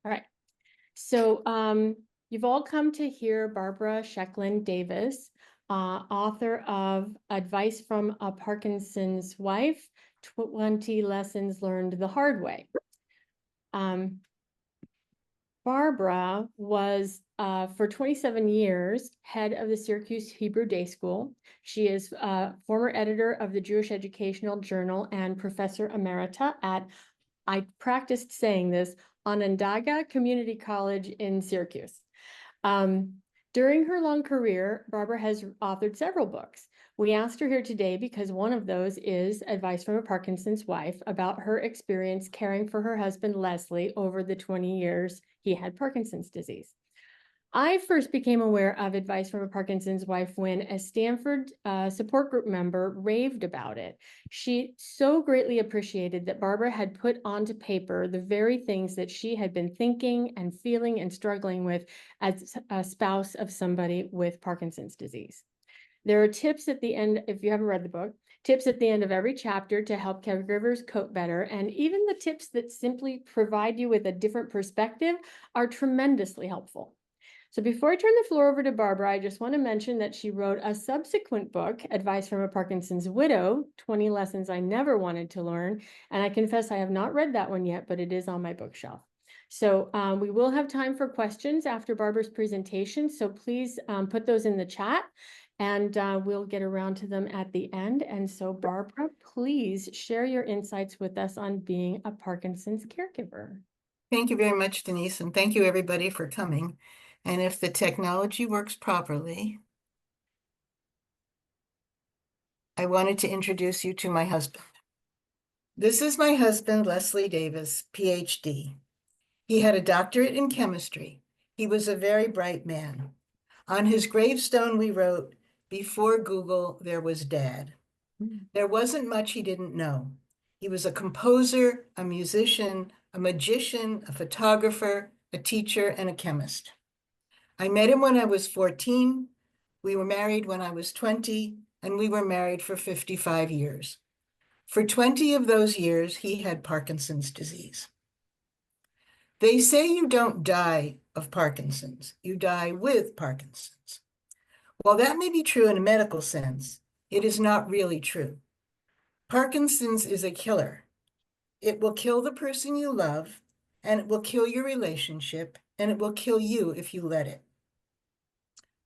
All right. So you've all come to hear Barbara Sheklin Davis, author of Advice from a Parkinson's Wife, 20 Lessons Learned the Hard Way. Barbara was, for 27 years, head of the Syracuse Hebrew Day School. She is former editor of the Jewish Educational Journal and professor emerita at, I practiced saying this, Onondaga Community College in Syracuse. During her long career, Barbara has authored several books. We asked her here today because one of those is Advice from a Parkinson's Wife, about her experience caring for her husband, Leslie, over the 20 years he had Parkinson's disease. I first became aware of Advice from a Parkinson's Wife when a Stanford support group member raved about it. She so greatly appreciated that Barbara had put onto paper the very things that she had been thinking and feeling and struggling with as a spouse of somebody with Parkinson's disease. There are tips at the end, if you haven't read the book, tips at the end of every chapter to help caregivers cope better. And even the tips that simply provide you with a different perspective are tremendously helpful. So before I turn the floor over to Barbara, I just want to mention that she wrote a subsequent book, Advice from a Parkinson's Widow, 20 Lessons I Never Wanted to Learn. And I confess I have not read that one yet, but it is on my bookshelf. So we will have time for questions after Barbara's presentation. So please put those in the chat and we'll get around to them at the end. And so Barbara, please share your insights with us on being a Parkinson's caregiver. Thank you very much, Denise, and thank you everybody for coming. And if the technology works properly, I wanted to introduce you to my husband. This is my husband, Leslie Davis, PhD. He had a doctorate in chemistry. He was a very bright man. On his gravestone, we wrote, "Before Google, there was Dad." There wasn't much he didn't know. He was a composer, a musician, a magician, a photographer, a teacher, and a chemist. I met him when I was 14. We were married when I was 20, and we were married for 55 years. For 20 of those years, he had Parkinson's disease. They say you don't die of Parkinson's, you die with Parkinson's. While that may be true in a medical sense, it is not really true. Parkinson's is a killer. It will kill the person you love, and it will kill your relationship, and it will kill you if you let it.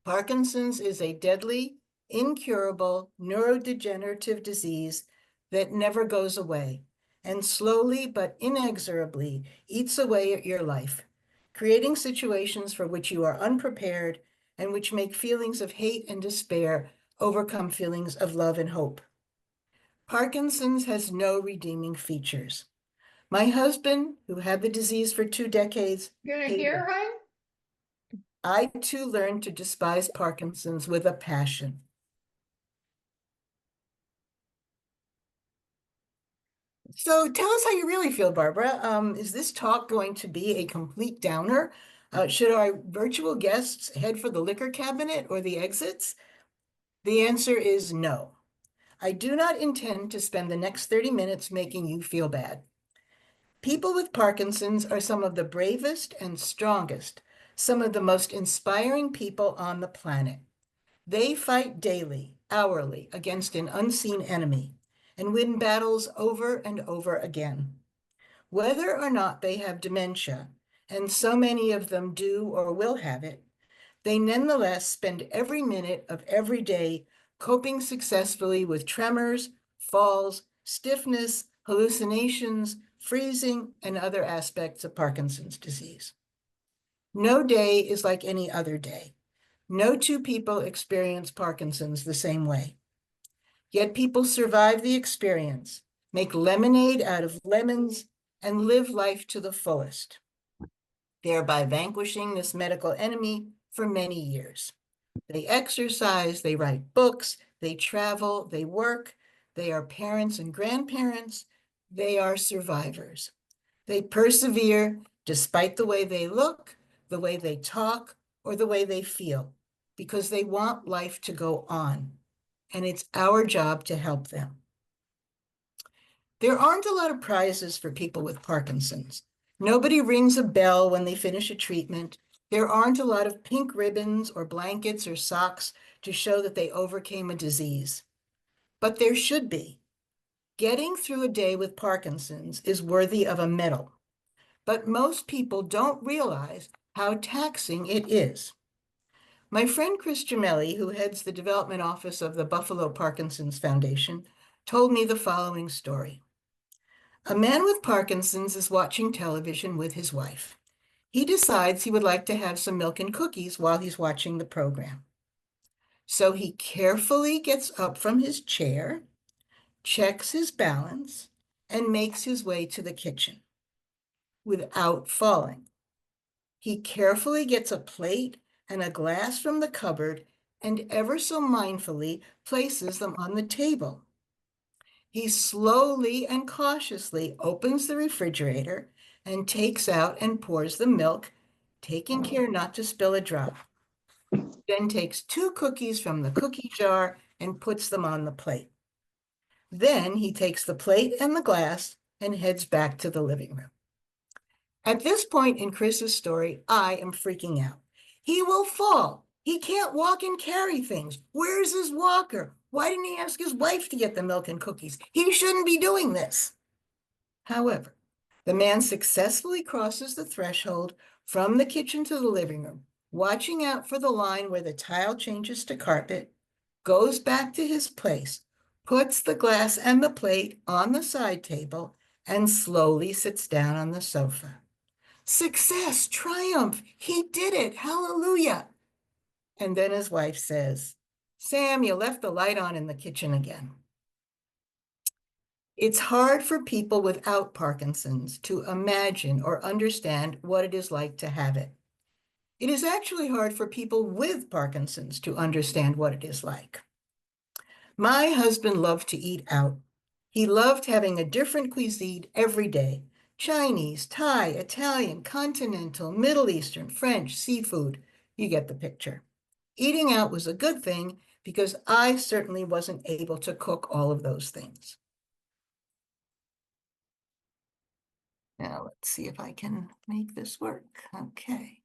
Parkinson's is a deadly, incurable, neurodegenerative disease that never goes away and slowly but inexorably eats away at your life, creating situations for which you are unprepared and which make feelings of hate and despair overcome feelings of love and hope. Parkinson's has no redeeming features. My husband, who had the disease for 2 decades, I too learned to despise Parkinson's with a passion. So tell us how you really feel, Barbara. Is this talk going to be a complete downer? Should our virtual guests head for the liquor cabinet or the exits? The answer is no. I do not intend to spend the next 30 minutes making you feel bad. People with Parkinson's are some of the bravest and strongest, some of the most inspiring people on the planet. They fight daily, hourly, against an unseen enemy and win battles over and over again. Whether or not they have dementia, and so many of them do or will have it, they nonetheless spend every minute of every day coping successfully with tremors, falls, stiffness, hallucinations, freezing, and other aspects of Parkinson's disease. No day is like any other day. No two people experience Parkinson's the same way. Yet people survive the experience, make lemonade out of lemons, and live life to the fullest, thereby vanquishing this medical enemy for many years. They exercise, they write books, they travel, they work, they are parents and grandparents, they are survivors. They persevere despite the way they look, the way they talk, or the way they feel, because they want life to go on, and it's our job to help them. There aren't a lot of prizes for people with Parkinson's. Nobody rings a bell when they finish a treatment. There aren't a lot of pink ribbons or blankets or socks to show that they overcame a disease. But there should be. Getting through a day with Parkinson's is worthy of a medal. But most people don't realize how taxing it is. My friend Chris Gemelli, who heads the development office of the Buffalo Parkinson's Foundation, told me the following story. A man with Parkinson's is watching television with his wife. He decides he would like to have some milk and cookies while he's watching the program. So he carefully gets up from his chair, checks his balance, and makes his way to the kitchen without falling. He carefully gets a plate and a glass from the cupboard and ever so mindfully places them on the table. He slowly and cautiously opens the refrigerator and takes out and pours the milk, taking care not to spill a drop. Then takes 2 cookies from the cookie jar and puts them on the plate. Then he takes the plate and the glass and heads back to the living room. At this point in Chris's story, I am freaking out. He will fall. He can't walk and carry things. Where's his walker? Why didn't he ask his wife to get the milk and cookies? He shouldn't be doing this. However, the man successfully crosses the threshold from the kitchen to the living room, watching out for the line where the tile changes to carpet, goes back to his place, puts the glass and the plate on the side table, and slowly sits down on the sofa. Success, triumph, he did it, hallelujah. And then his wife says, Sam, you left the light on in the kitchen again. It's hard for people without Parkinson's to imagine or understand what it is like to have it. It is actually hard for people with Parkinson's to understand what it is like. My husband loved to eat out. He loved having a different cuisine every day. Chinese, Thai, Italian, continental, Middle Eastern, French, seafood. You get the picture. Eating out was a good thing because I certainly wasn't able to cook all of those things. Now let's see if I can make this work. Okay.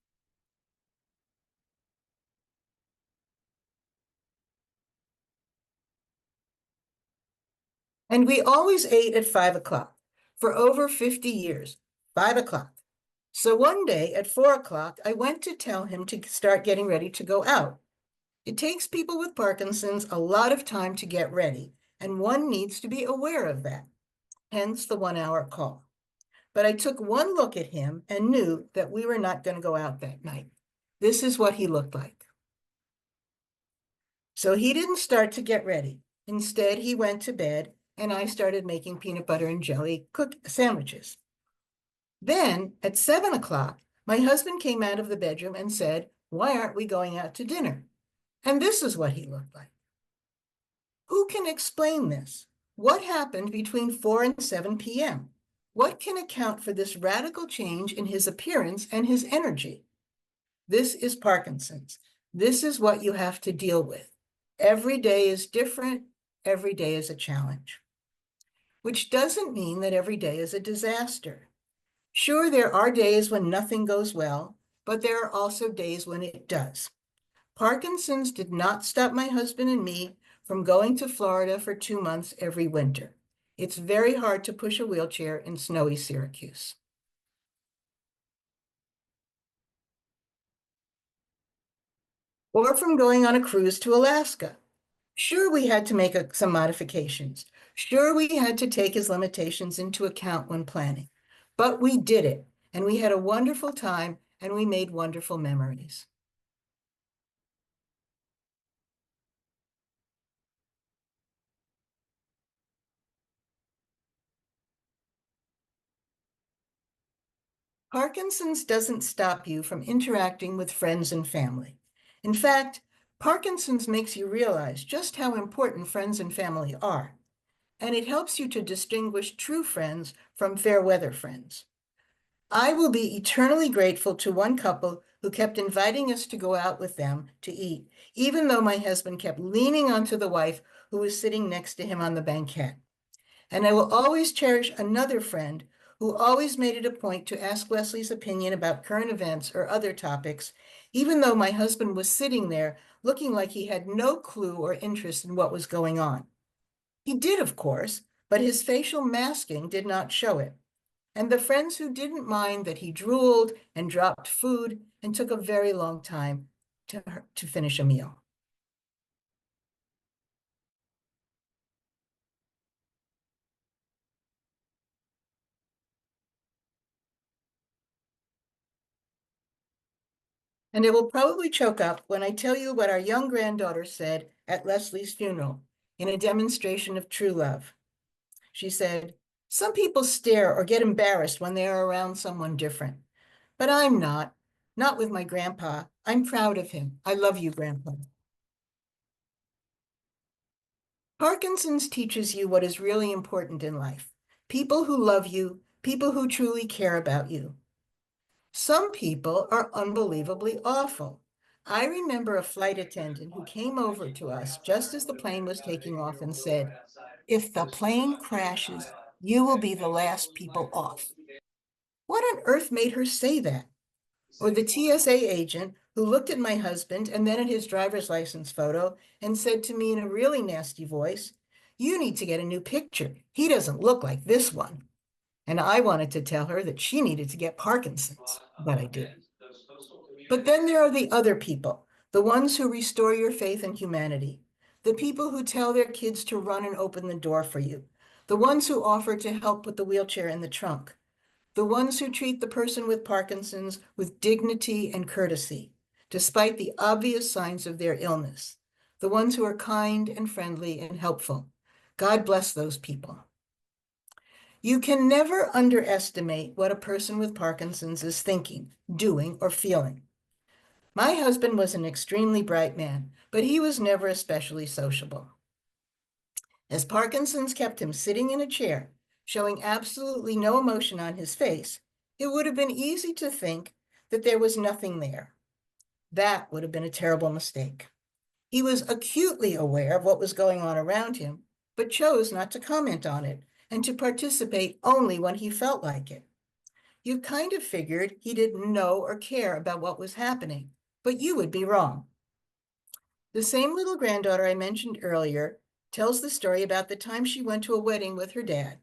And we always ate at 5 o'clock for over 50 years, 5 o'clock. So one day at 4 o'clock, I went to tell him to start getting ready to go out. It takes people with Parkinson's a lot of time to get ready, and one needs to be aware of that, hence the 1-hour call. But I took one look at him and knew that we were not going to go out that night. This is what he looked like. So he didn't start to get ready. Instead, he went to bed, and I started making peanut butter and jelly sandwiches. Then at 7 o'clock, my husband came out of the bedroom and said, why aren't we going out to dinner? And this is what he looked like. Who can explain this? What happened between 4 and 7 p.m.? What can account for this radical change in his appearance and his energy? This is Parkinson's. This is what you have to deal with. Every day is different. Every day is a challenge. Which doesn't mean that every day is a disaster. Sure, there are days when nothing goes well, but there are also days when it does. Parkinson's did not stop my husband and me from going to Florida for 2 months every winter. It's very hard to push a wheelchair in snowy Syracuse. Or from going on a cruise to Alaska. Sure, we had to make some modifications. Sure, we had to take his limitations into account when planning. But we did it, and we had a wonderful time, and we made wonderful memories. Parkinson's doesn't stop you from interacting with friends and family. In fact, Parkinson's makes you realize just how important friends and family are, and it helps you to distinguish true friends from fair weather friends. I will be eternally grateful to one couple who kept inviting us to go out with them to eat, even though my husband kept leaning onto the wife who was sitting next to him on the banquette. And I will always cherish another friend who always made it a point to ask Leslie's opinion about current events or other topics, even though my husband was sitting there looking like he had no clue or interest in what was going on. He did, of course, but his facial masking did not show it. And the friends who didn't mind that he drooled and dropped food and took a very long time to finish a meal. And it will probably choke up when I tell you what our young granddaughter said at Leslie's funeral in a demonstration of true love. She said, "Some people stare or get embarrassed when they are around someone different, but I'm not with my grandpa. I'm proud of him. I love you, Grandpa." Parkinson's teaches you what is really important in life. People who love you, people who truly care about you. Some people are unbelievably awful. I remember a flight attendant who came over to us just as the plane was taking off and said, "If the plane crashes, you will be the last people off." What on earth made her say that? Or the TSA agent who looked at my husband and then at his driver's license photo and said to me in a really nasty voice, "You need to get a new picture. He doesn't look like this one." And I wanted to tell her that she needed to get Parkinson's, but I didn't. But then there are the other people, the ones who restore your faith in humanity, the people who tell their kids to run and open the door for you, the ones who offer to help put the wheelchair in the trunk, the ones who treat the person with Parkinson's with dignity and courtesy, despite the obvious signs of their illness, the ones who are kind and friendly and helpful. God bless those people. You can never underestimate what a person with Parkinson's is thinking, doing, or feeling. My husband was an extremely bright man, but he was never especially sociable. As Parkinson's kept him sitting in a chair, showing absolutely no emotion on his face, it would have been easy to think that there was nothing there. That would have been a terrible mistake. He was acutely aware of what was going on around him, but chose not to comment on it and to participate only when he felt like it. You kind of figured he didn't know or care about what was happening, but you would be wrong. The same little granddaughter I mentioned earlier tells the story about the time she went to a wedding with her dad.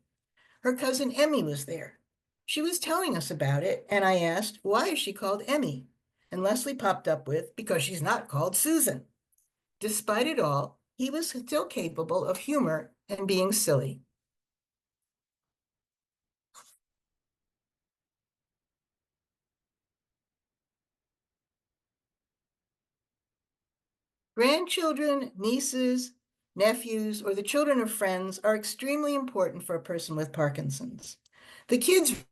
Her cousin Emmy was there. She was telling us about it, and I asked, "Why is she called Emmy?" And Leslie popped up with, "Because she's not called Susan." Despite it all, he was still capable of humor and being silly. Grandchildren, nieces, nephews, or the children of friends are extremely important for a person with Parkinson's. The kids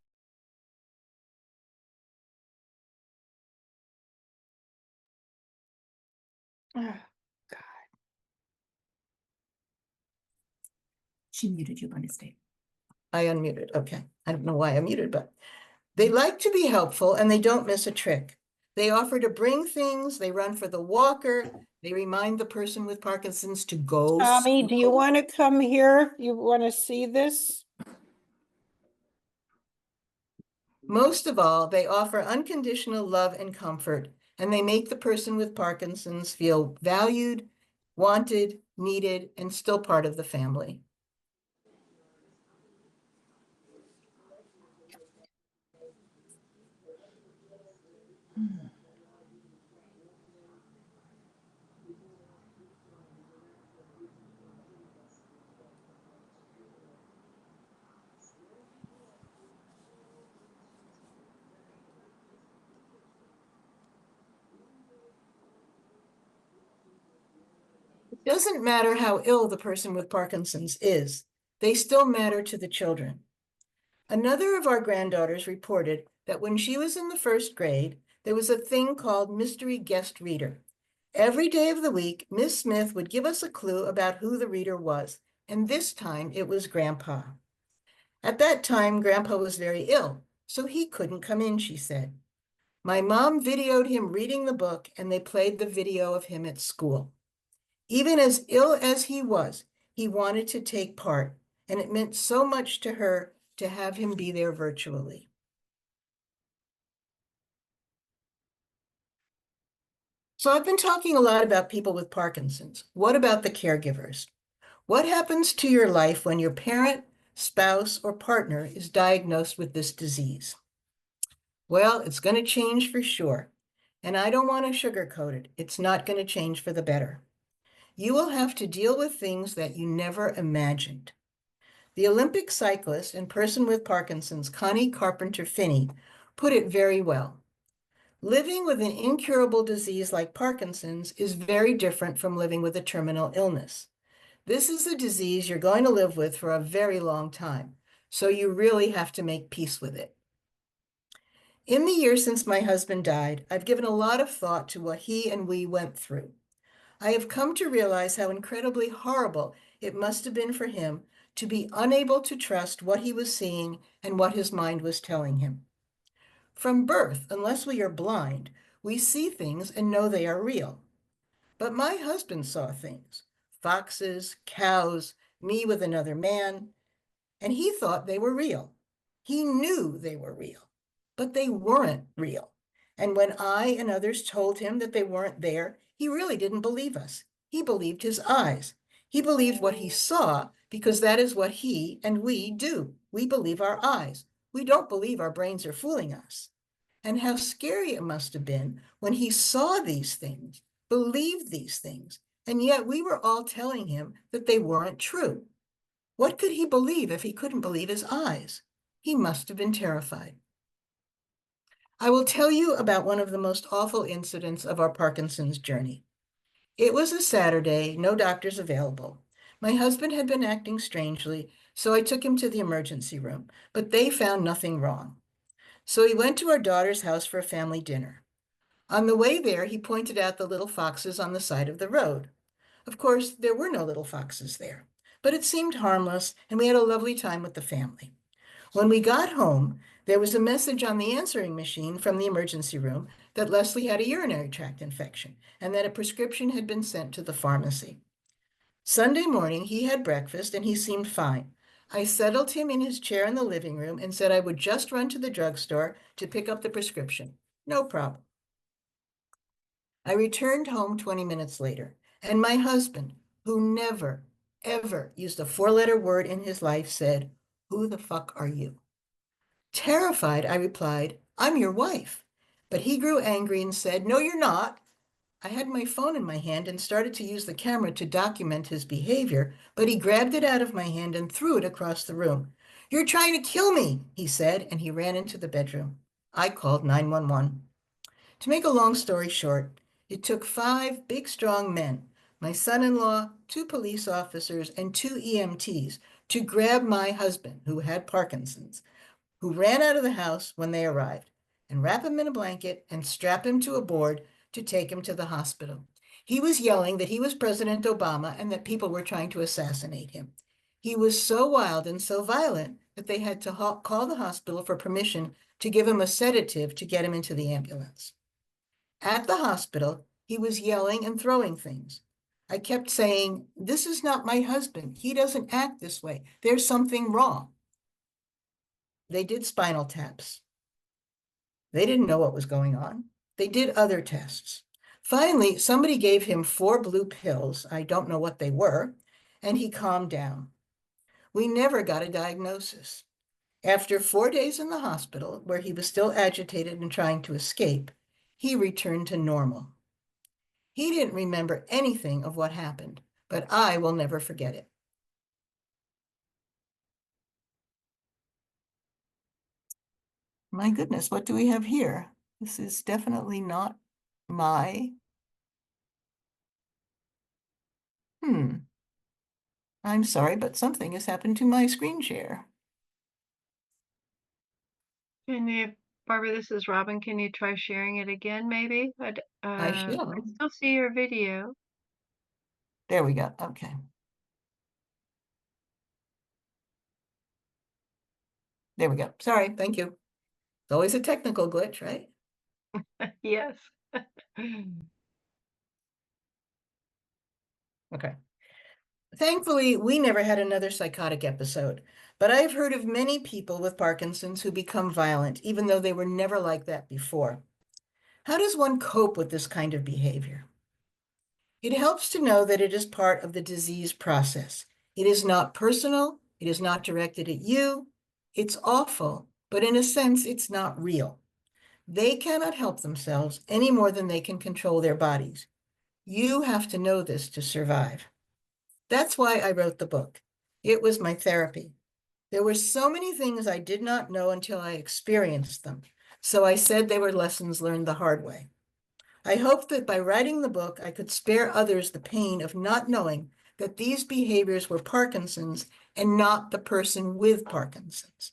Oh, She muted you by mistake. I unmuted. Okay. I don't know why I muted, but they like to be helpful and they don't miss a trick. They offer to bring things, they run for the walker, they remind the person with Parkinson's to go Tommy, do you slow. want to come here? You want to see this? Most of all, they offer unconditional love and comfort, and they make the person with Parkinson's feel valued, wanted, needed, and still part of the family. It doesn't matter how ill the person with Parkinson's is, they still matter to the children. Another of our granddaughters reported that when she was in the first grade, there was a thing called mystery guest reader. Every day of the week, Miss Smith would give us a clue about who the reader was, and this time it was Grandpa. At that time, Grandpa was very ill, so he couldn't come in, she said. My mom videoed him reading the book, and they played the video of him at school. Even as ill as he was, he wanted to take part, and it meant so much to her to have him be there virtually. So I've been talking a lot about people with Parkinson's. What about the caregivers? What happens to your life when your parent, spouse, or partner is diagnosed with this disease? Well, it's going to change for sure. And I don't want to sugarcoat it. It's not going to change for the better. You will have to deal with things that you never imagined. The Olympic cyclist and person with Parkinson's, Connie Carpenter Phinney, put it very well. Living with an incurable disease like Parkinson's is very different from living with a terminal illness. This is a disease you're going to live with for a very long time, so you really have to make peace with it. In the years since my husband died, I've given a lot of thought to what he and we went through. I have come to realize how incredibly horrible it must have been for him to be unable to trust what he was seeing and what his mind was telling him. From birth, unless we are blind, we see things and know they are real. But my husband saw things, foxes, cows, me with another man, and he thought they were real. He knew they were real, but they weren't real. And when I and others told him that they weren't there, he really didn't believe us. He believed his eyes. He believed what he saw because that is what he and we do. We believe our eyes. We don't believe our brains are fooling us. And how scary it must have been when he saw these things, believed these things, and yet we were all telling him that they weren't true. What could he believe if he couldn't believe his eyes? He must have been terrified. I will tell you about one of the most awful incidents of our Parkinson's journey. It was a Saturday, no doctors available. My husband had been acting strangely, so I took him to the emergency room, but they found nothing wrong. So he went to our daughter's house for a family dinner. On the way there, he pointed out the little foxes on the side of the road. Of course, there were no little foxes there, but it seemed harmless, and we had a lovely time with the family. When we got home, there was a message on the answering machine from the emergency room that Leslie had a urinary tract infection and that a prescription had been sent to the pharmacy. Sunday morning, he had breakfast and he seemed fine. I settled him in his chair in the living room and said I would just run to the drugstore to pick up the prescription. No problem. I returned home 20 minutes later, and my husband, who never, ever used a four-letter word in his life, said, "Who the fuck are you?" Terrified, I replied, "I'm your wife." But he grew angry and said, "No, you're not." I had my phone in my hand and started to use the camera to document his behavior, but he grabbed it out of my hand and threw it across the room. "You're trying to kill me," he said, and he ran into the bedroom. I called 911. To make a long story short, it took 5 big, strong men, my son-in-law, 2 police officers, and 2 EMTs to grab my husband, who had Parkinson's, who ran out of the house when they arrived, and wrap him in a blanket and strap him to a board to take him to the hospital. He was yelling that he was President Obama and that people were trying to assassinate him. He was so wild and so violent that they had to call the hospital for permission to give him a sedative to get him into the ambulance. At the hospital, he was yelling and throwing things. I kept saying, "This is not my husband. He doesn't act this way. There's something wrong." They did spinal taps. They didn't know what was going on. They did other tests. Finally, somebody gave him 4 blue pills. I don't know what they were, and he calmed down. We never got a diagnosis. After 4 days in the hospital, where he was still agitated and trying to escape, he returned to normal. He didn't remember anything of what happened, but I will never forget it. My goodness, what do we have here? This is definitely not my... I'm sorry, but something has happened to my screen share. Can you, Barbara, this is Robin. Can you try sharing it again, maybe? I I shall. still see your video. There we go. Okay. There we go. Sorry. Thank you. It's always a technical glitch, right? Yes. Okay. Thankfully, we never had another psychotic episode, but I've heard of many people with Parkinson's who become violent, even though they were never like that before. How does one cope with this kind of behavior? It helps to know that it is part of the disease process. It is not personal. It is not directed at you. It's awful, but in a sense, it's not real. They cannot help themselves any more than they can control their bodies. You have to know this to survive. That's why I wrote the book. It was my therapy. There were so many things I did not know until I experienced them. So I said they were lessons learned the hard way. I hoped that by writing the book, I could spare others the pain of not knowing that these behaviors were Parkinson's and not the person with Parkinson's.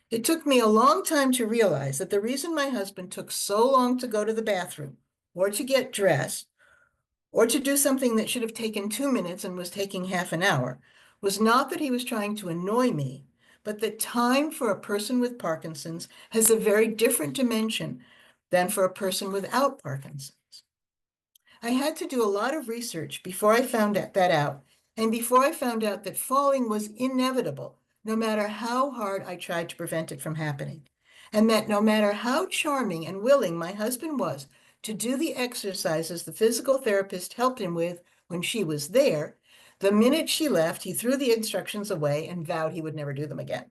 It took me a long time to realize that the reason my husband took so long to go to the bathroom or to get dressed or to do something that should have taken 2 minutes and was taking half an hour was not that he was trying to annoy me, but that time for a person with Parkinson's has a very different dimension than for a person without Parkinson's. I had to do a lot of research before I found that out, and before I found out that falling was inevitable, no matter how hard I tried to prevent it from happening, and that no matter how charming and willing my husband was to do the exercises the physical therapist helped him with when she was there, the minute she left, he threw the instructions away and vowed he would never do them again.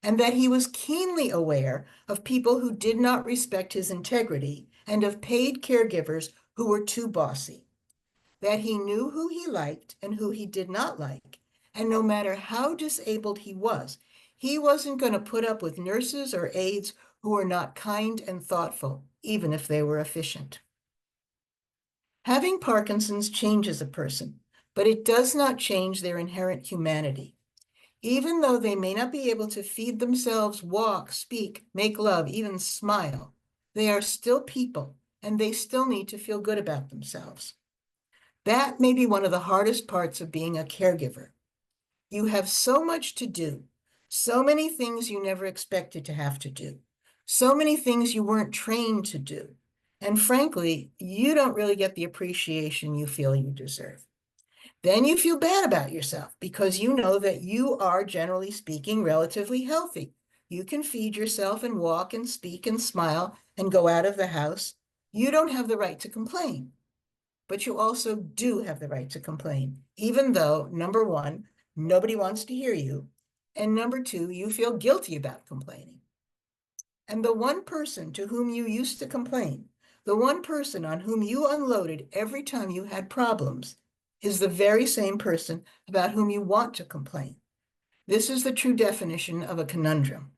And that he was keenly aware of people who did not respect his integrity and of paid caregivers who were too bossy. That he knew who he liked and who he did not like. And no matter how disabled he wasn't going to put up with nurses or aides who were not kind and thoughtful, even if they were efficient. Having Parkinson's changes a person, but it does not change their inherent humanity. Even though they may not be able to feed themselves, walk, speak, make love, even smile, they are still people, and they still need to feel good about themselves. That may be one of the hardest parts of being a caregiver. You have so much to do, so many things you never expected to have to do, so many things you weren't trained to do. And frankly, you don't really get the appreciation you feel you deserve. Then you feel bad about yourself because you know that you are, generally speaking, relatively healthy. You can feed yourself and walk and speak and smile and go out of the house. You don't have the right to complain. But you also do have the right to complain, even though, number one, nobody wants to hear you, and number two, you feel guilty about complaining. And the one person to whom you used to complain, the one person on whom you unloaded every time you had problems, is the very same person about whom you want to complain. This is the true definition of a conundrum.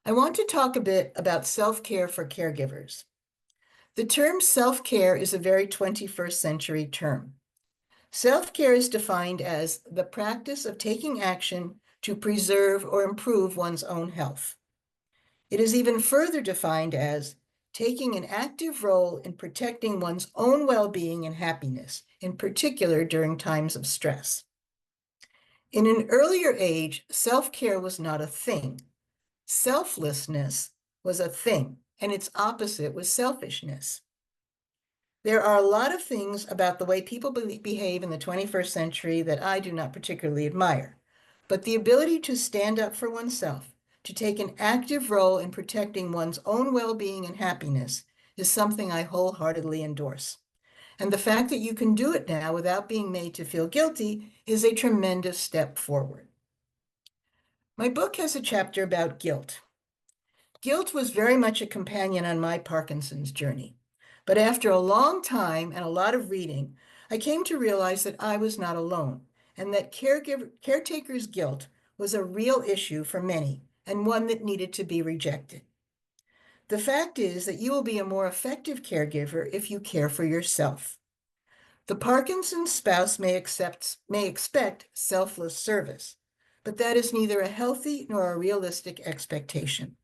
I want to talk a bit about self-care for caregivers. The term self-care is a very 21st century term. Self-care is defined as the practice of taking action to preserve or improve one's own health. It is even further defined as taking an active role in protecting one's own well-being and happiness, in particular during times of stress. In an earlier age, self-care was not a thing. Selflessness was a thing, and its opposite was selfishness. There are a lot of things about the way people behave in the 21st century that I do not particularly admire, but the ability to stand up for oneself, to take an active role in protecting one's own well-being and happiness is something I wholeheartedly endorse. And the fact that you can do it now without being made to feel guilty is a tremendous step forward. My book has a chapter about guilt. Guilt was very much a companion on my Parkinson's journey. But after a long time and a lot of reading, I came to realize that I was not alone and that caretakers' guilt was a real issue for many and one that needed to be rejected. The fact is that you will be a more effective caregiver if you care for yourself. The Parkinson's spouse may expect selfless service, but that is neither a healthy nor a realistic expectation.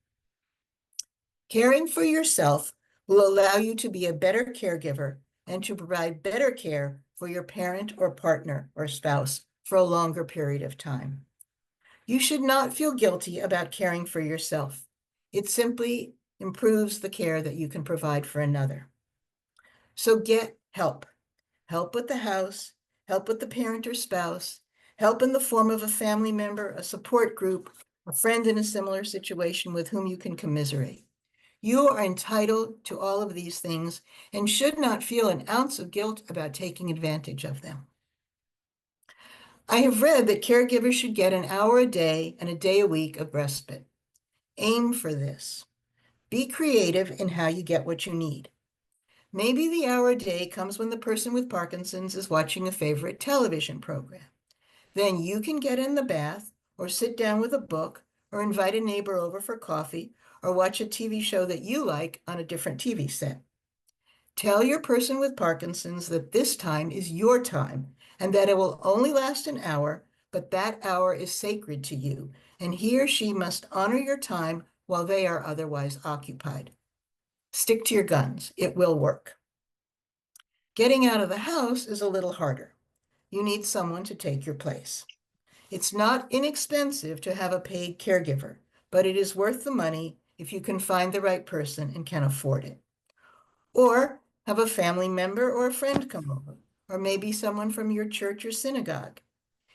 Caring for yourself will allow you to be a better caregiver and to provide better care for your parent or partner or spouse for a longer period of time. You should not feel guilty about caring for yourself. It simply improves the care that you can provide for another. So get help. Help with the house, help with the parent or spouse, help in the form of a family member, a support group, a friend in a similar situation with whom you can commiserate. You are entitled to all of these things and should not feel an ounce of guilt about taking advantage of them. I have read that caregivers should get an hour a day and a day a week of respite. Aim for this. Be creative in how you get what you need. Maybe the hour a day comes when the person with Parkinson's is watching a favorite television program. Then you can get in the bath or sit down with a book or invite a neighbor over for coffee or watch a TV show that you like on a different TV set. Tell your person with Parkinson's that this time is your time and that it will only last an hour, but that hour is sacred to you, and he or she must honor your time while they are otherwise occupied. Stick to your guns. It will work. Getting out of the house is a little harder. You need someone to take your place. It's not inexpensive to have a paid caregiver, but it is worth the money if you can find the right person and can afford it. Or have a family member or a friend come over, or maybe someone from your church or synagogue.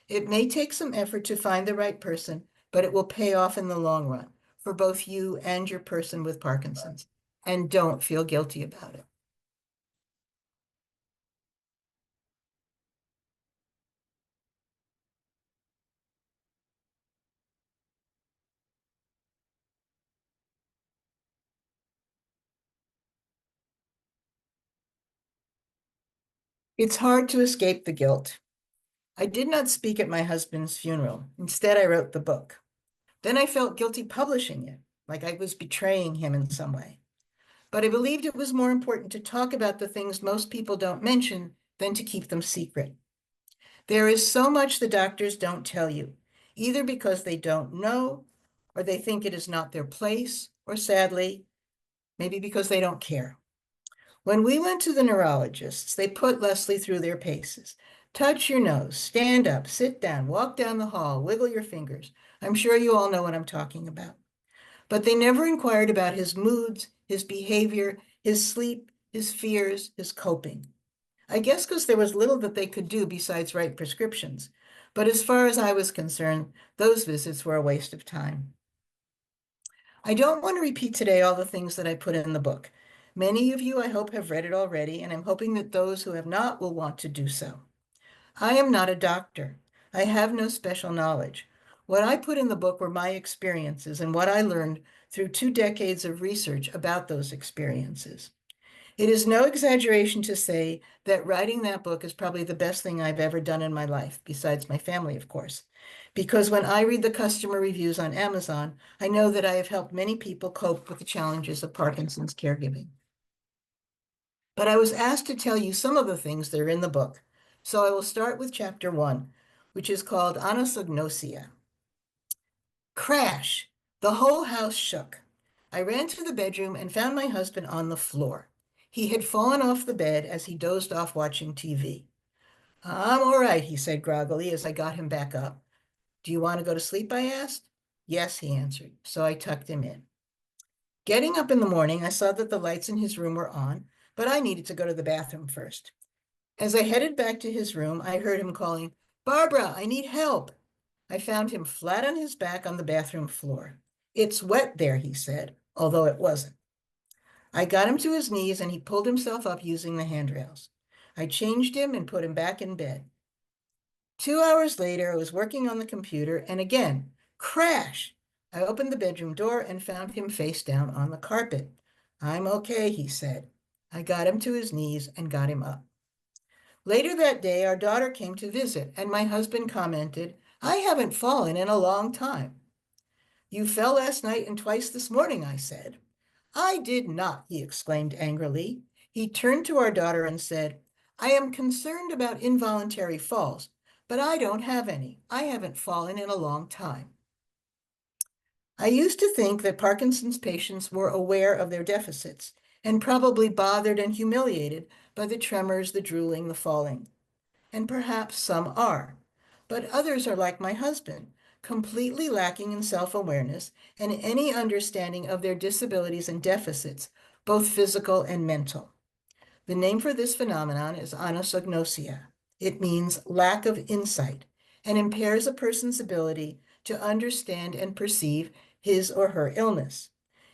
It may take some effort to find the right person, but it will pay off in the long run for both you and your person with Parkinson's. And don't feel guilty about it. It's hard to escape the guilt. I did not speak at my husband's funeral. Instead, I wrote the book. Then I felt guilty publishing it, like I was betraying him in some way. But I believed it was more important to talk about the things most people don't mention than to keep them secret. There is so much the doctors don't tell you, either because they don't know, or they think it is not their place, or sadly, maybe because they don't care. When we went to the neurologists, they put Leslie through their paces. Touch your nose, stand up, sit down, walk down the hall, wiggle your fingers. I'm sure you all know what I'm talking about. But they never inquired about his moods, his behavior, his sleep, his fears, his coping. I guess because there was little that they could do besides write prescriptions. But as far as I was concerned, those visits were a waste of time. I don't want to repeat today all the things that I put in the book. Many of you, I hope, have read it already, and I'm hoping that those who have not will want to do so. I am not a doctor. I have no special knowledge. What I put in the book were my experiences and what I learned through 2 decades of research about those experiences. It is no exaggeration to say that writing that book is probably the best thing I've ever done in my life, besides my family, of course. Because when I read the customer reviews on Amazon, I know that I have helped many people cope with the challenges of Parkinson's caregiving. But I was asked to tell you some of the things that are in the book. So I will start with chapter 1, which is called Anosognosia. Crash! The whole house shook. I ran to the bedroom and found my husband on the floor. He had fallen off the bed as he dozed off watching TV. I'm all right, he said groggily as I got him back up. Do you want to go to sleep? I asked. Yes, he answered. So I tucked him in. Getting up in the morning, I saw that the lights in his room were on, but I needed to go to the bathroom first. As I headed back to his room, I heard him calling, Barbara, I need help. I found him flat on his back on the bathroom floor. It's wet there, he said, although it wasn't. I got him to his knees and he pulled himself up using the handrails. I changed him and put him back in bed. 2 hours later, I was working on the computer and again, crash! I opened the bedroom door and found him face down on the carpet. I'm okay, he said. I got him to his knees and got him up. Later that day, our daughter came to visit, and my husband commented, I haven't fallen in a long time. You fell last night and twice this morning, I said. I did not, he exclaimed angrily. He turned to our daughter and said, I am concerned about involuntary falls, but I don't have any. I haven't fallen in a long time. I used to think that Parkinson's patients were aware of their deficits and probably bothered and humiliated by the tremors, the drooling, the falling. And perhaps some are, but others are like my husband, completely lacking in self-awareness and any understanding of their disabilities and deficits, both physical and mental. The name for this phenomenon is anosognosia. It means lack of insight and impairs a person's ability to understand and perceive his or her illness.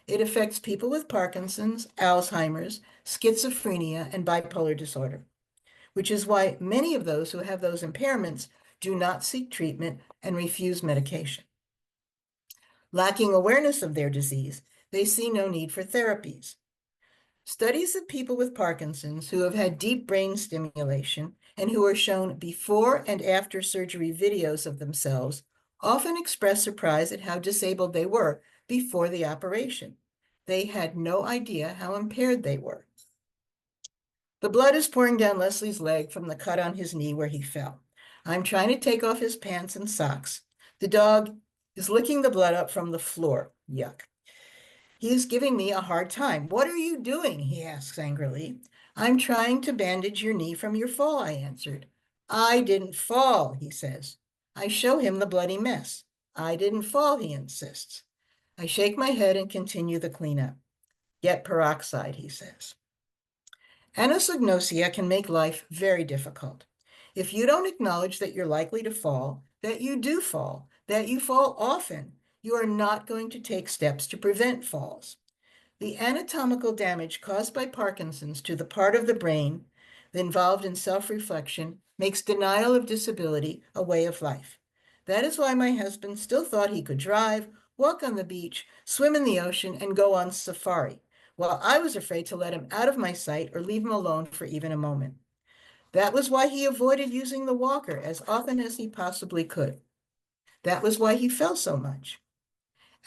It affects people with Parkinson's, Alzheimer's, schizophrenia, and bipolar disorder, which is why many of those who have those impairments do not seek treatment and refuse medication. Lacking awareness of their disease, they see no need for therapies. Studies of people with Parkinson's who have had deep brain stimulation and who are shown before and after surgery videos of themselves often express surprise at how disabled they were before the operation. They had no idea how impaired they were. The blood is pouring down Leslie's leg from the cut on his knee where he fell. I'm trying to take off his pants and socks. The dog is licking the blood up from the floor. Yuck. He is giving me a hard time. What are you doing? He asks angrily. I'm trying to bandage your knee from your fall, I answered. I didn't fall, he says. I show him the bloody mess. I didn't fall, he insists. I shake my head and continue the cleanup. Get peroxide, he says. Anosognosia can make life very difficult. If you don't acknowledge that you're likely to fall, that you do fall, that you fall often, you are not going to take steps to prevent falls. The anatomical damage caused by Parkinson's to the part of the brain involved in self-reflection makes denial of disability a way of life. That is why my husband still thought he could drive, walk on the beach, swim in the ocean, and go on safari, while I was afraid to let him out of my sight or leave him alone for even a moment. That was why he avoided using the walker as often as he possibly could. That was why he fell so much.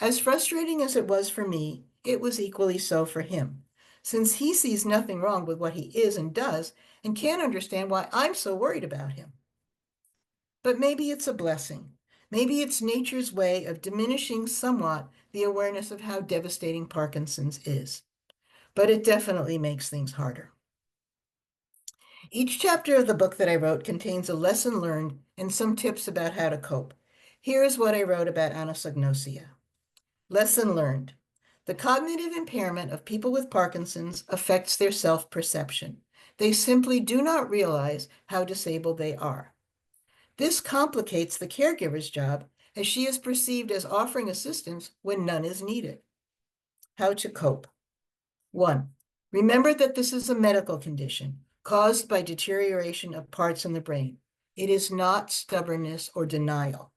As frustrating as it was for me, it was equally so for him, since he sees nothing wrong with what he is and does and can't understand why I'm so worried about him. But maybe it's a blessing. Maybe it's nature's way of diminishing somewhat the awareness of how devastating Parkinson's is. But it definitely makes things harder. Each chapter of the book that I wrote contains a lesson learned and some tips about how to cope. Here's what I wrote about anosognosia. Lesson learned. The cognitive impairment of people with Parkinson's affects their self-perception. They simply do not realize how disabled they are. This complicates the caregiver's job, as she is perceived as offering assistance when none is needed. How to cope. 1. Remember that this is a medical condition caused by deterioration of parts in the brain. It is not stubbornness or denial.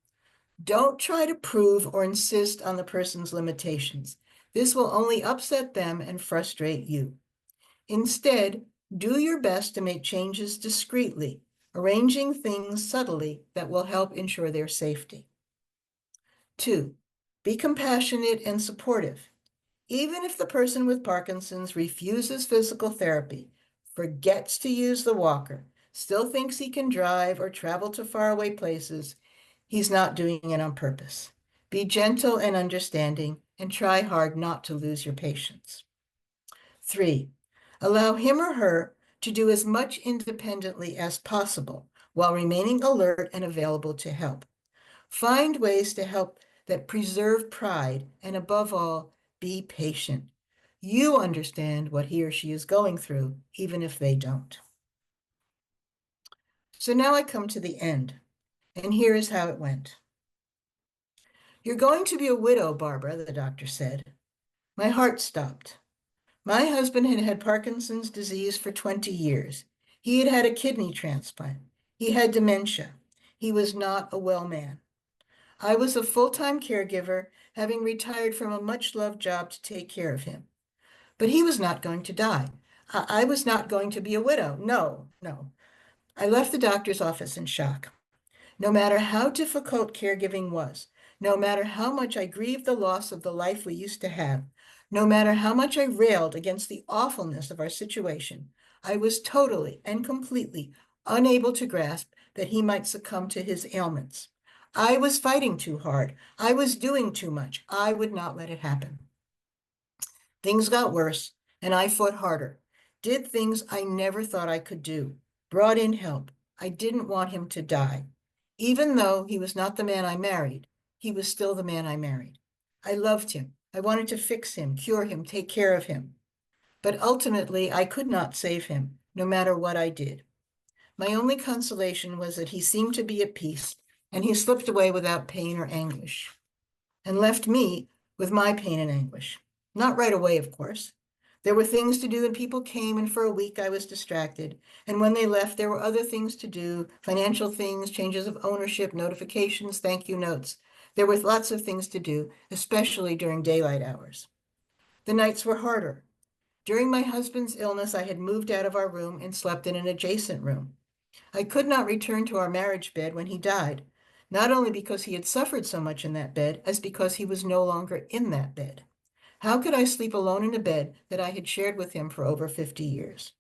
Don't try to prove or insist on the person's limitations. This will only upset them and frustrate you. Instead, do your best to make changes discreetly, arranging things subtly that will help ensure their safety. 2. Be compassionate and supportive. Even if the person with Parkinson's refuses physical therapy, forgets to use the walker, still thinks he can drive or travel to faraway places, he's not doing it on purpose. Be gentle and understanding and try hard not to lose your patience. 3. Allow him or her to do as much independently as possible while remaining alert and available to help. Find ways to help that preserve pride and, above all, be patient. You understand what he or she is going through, even if they don't. So now I come to the end, and here is how it went. You're going to be a widow, Barbara, the doctor said. My heart stopped. My husband had had Parkinson's disease for 20 years. He had had a kidney transplant. He had dementia. He was not a well man. I was a full-time caregiver, having retired from a much-loved job to take care of him. But he was not going to die. I was not going to be a widow. No. I left the doctor's office in shock. No matter how difficult caregiving was, no matter how much I grieved the loss of the life we used to have, no matter how much I railed against the awfulness of our situation, I was totally and completely unable to grasp that he might succumb to his ailments. I was fighting too hard. I was doing too much. I would not let it happen. Things got worse, and I fought harder, did things I never thought I could do, brought in help. I didn't want him to die. Even though he was not the man I married, he was still the man I married. I loved him. I wanted to fix him, cure him, take care of him. But ultimately, I could not save him, no matter what I did. My only consolation was that he seemed to be at peace, and he slipped away without pain or anguish, and left me with my pain and anguish. Not right away, of course. There were things to do, and people came, and for a week I was distracted. And when they left, there were other things to do, financial things, changes of ownership, notifications, thank you notes. There were lots of things to do, especially during daylight hours. The nights were harder. During my husband's illness, I had moved out of our room and slept in an adjacent room. I could not return to our marriage bed when he died, not only because he had suffered so much in that bed, as because he was no longer in that bed. How could I sleep alone in a bed that I had shared with him for over 50 years?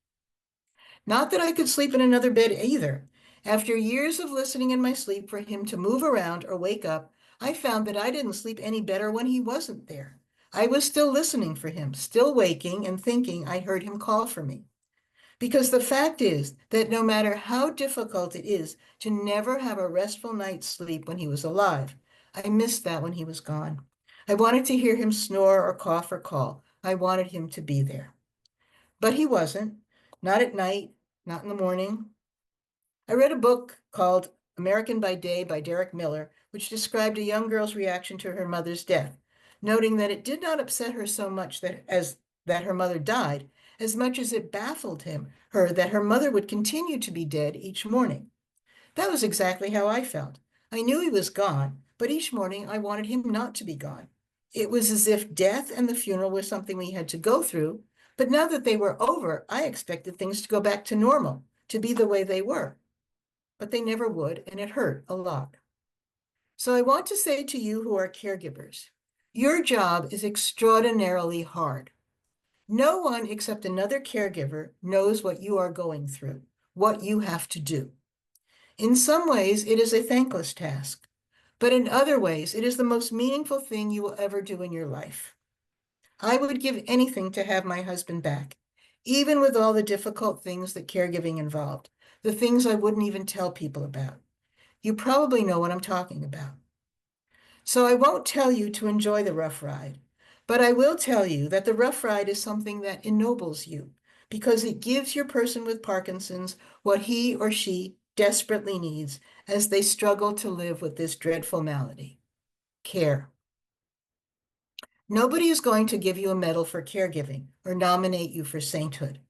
Not that I could sleep in another bed either. After years of listening in my sleep for him to move around or wake up, I found that I didn't sleep any better when he wasn't there. I was still listening for him, still waking and thinking I heard him call for me. Because the fact is that no matter how difficult it is to never have a restful night's sleep when he was alive, I missed that when he was gone. I wanted to hear him snore or cough or call. I wanted him to be there. But he wasn't, not at night, not in the morning. I read a book called American by Day by Derek Miller, which described a young girl's reaction to her mother's death, noting that it did not upset her so much that her mother died, as much as it baffled her that her mother would continue to be dead each morning. That was exactly how I felt. I knew he was gone, but each morning I wanted him not to be gone. It was as if death and the funeral were something we had to go through, but now that they were over, I expected things to go back to normal, to be the way they were. But they never would, and it hurt a lot. So I want to say to you who are caregivers, your job is extraordinarily hard. No one except another caregiver knows what you are going through, what you have to do. In some ways, it is a thankless task, but in other ways, it is the most meaningful thing you will ever do in your life. I would give anything to have my husband back, even with all the difficult things that caregiving involved, the things I wouldn't even tell people about. You probably know what I'm talking about. So I won't tell you to enjoy the rough ride, but I will tell you that the rough ride is something that ennobles you because it gives your person with Parkinson's what he or she desperately needs as they struggle to live with this dreadful malady: care. Nobody is going to give you a medal for caregiving or nominate you for sainthood.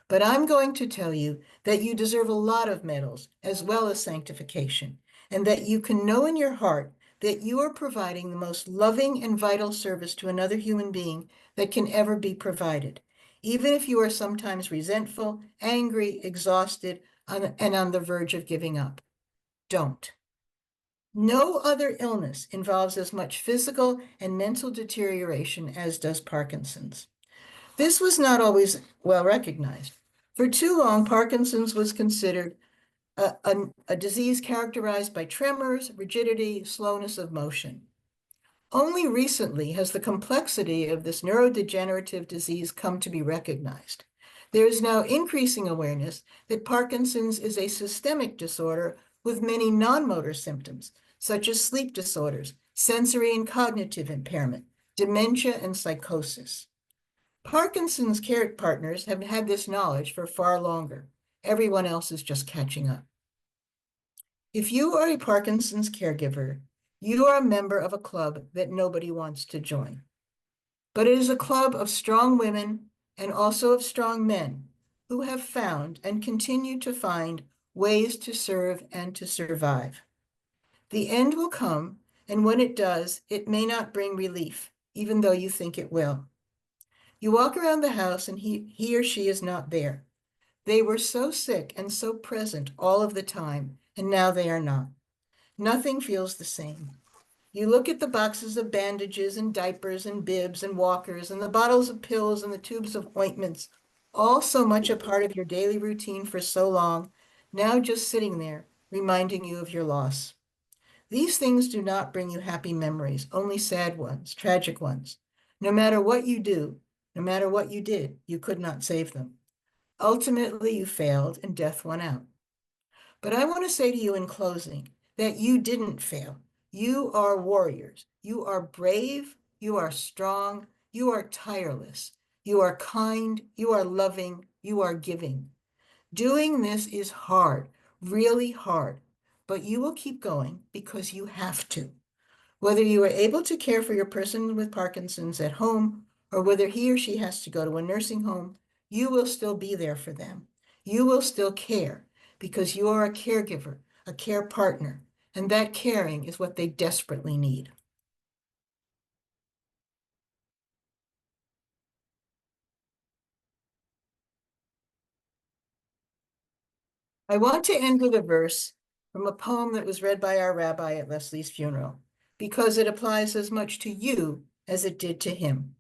But I'm going to tell you that you deserve a lot of medals as well as sanctification, and that you can know in your heart that you are providing the most loving and vital service to another human being that can ever be provided, even if you are sometimes resentful, angry, exhausted, and on the verge of giving up. Don't. No other illness involves as much physical and mental deterioration as does Parkinson's. This was not always well recognized. For too long, Parkinson's was considered a disease characterized by tremors, rigidity, slowness of motion. Only recently has the complexity of this neurodegenerative disease come to be recognized. There is now increasing awareness that Parkinson's is a systemic disorder with many non-motor symptoms, such as sleep disorders, sensory and cognitive impairment, dementia, and psychosis. Parkinson's care partners have had this knowledge for far longer. Everyone else is just catching up. If you are a Parkinson's caregiver, you are a member of a club that nobody wants to join. But it is a club of strong women and also of strong men who have found and continue to find ways to serve and to survive. The end will come, and when it does, it may not bring relief, even though you think it will. You walk around the house and he or she is not there. They were so sick and so present all of the time, and now they are not. Nothing feels the same. You look at the boxes of bandages and diapers and bibs and walkers and the bottles of pills and the tubes of ointments, all so much a part of your daily routine for so long, now just sitting there, reminding you of your loss. These things do not bring you happy memories, only sad ones, tragic ones. No matter what you do, no matter what you did, you could not save them. Ultimately, you failed and death won out. But I want to say to you in closing that you didn't fail. You are warriors. You are brave. You are strong. You are tireless. You are kind. You are loving. You are giving. Doing this is hard. really hard, but you will keep going because you have to. Whether you are able to care for your person with Parkinson's at home or whether he or she has to go to a nursing home, you will still be there for them. You will still care because you are a caregiver, a care partner, and that caring is what they desperately need. I want to end with a verse from a poem that was read by our rabbi at Leslie's funeral, because it applies as much to you as it did to him.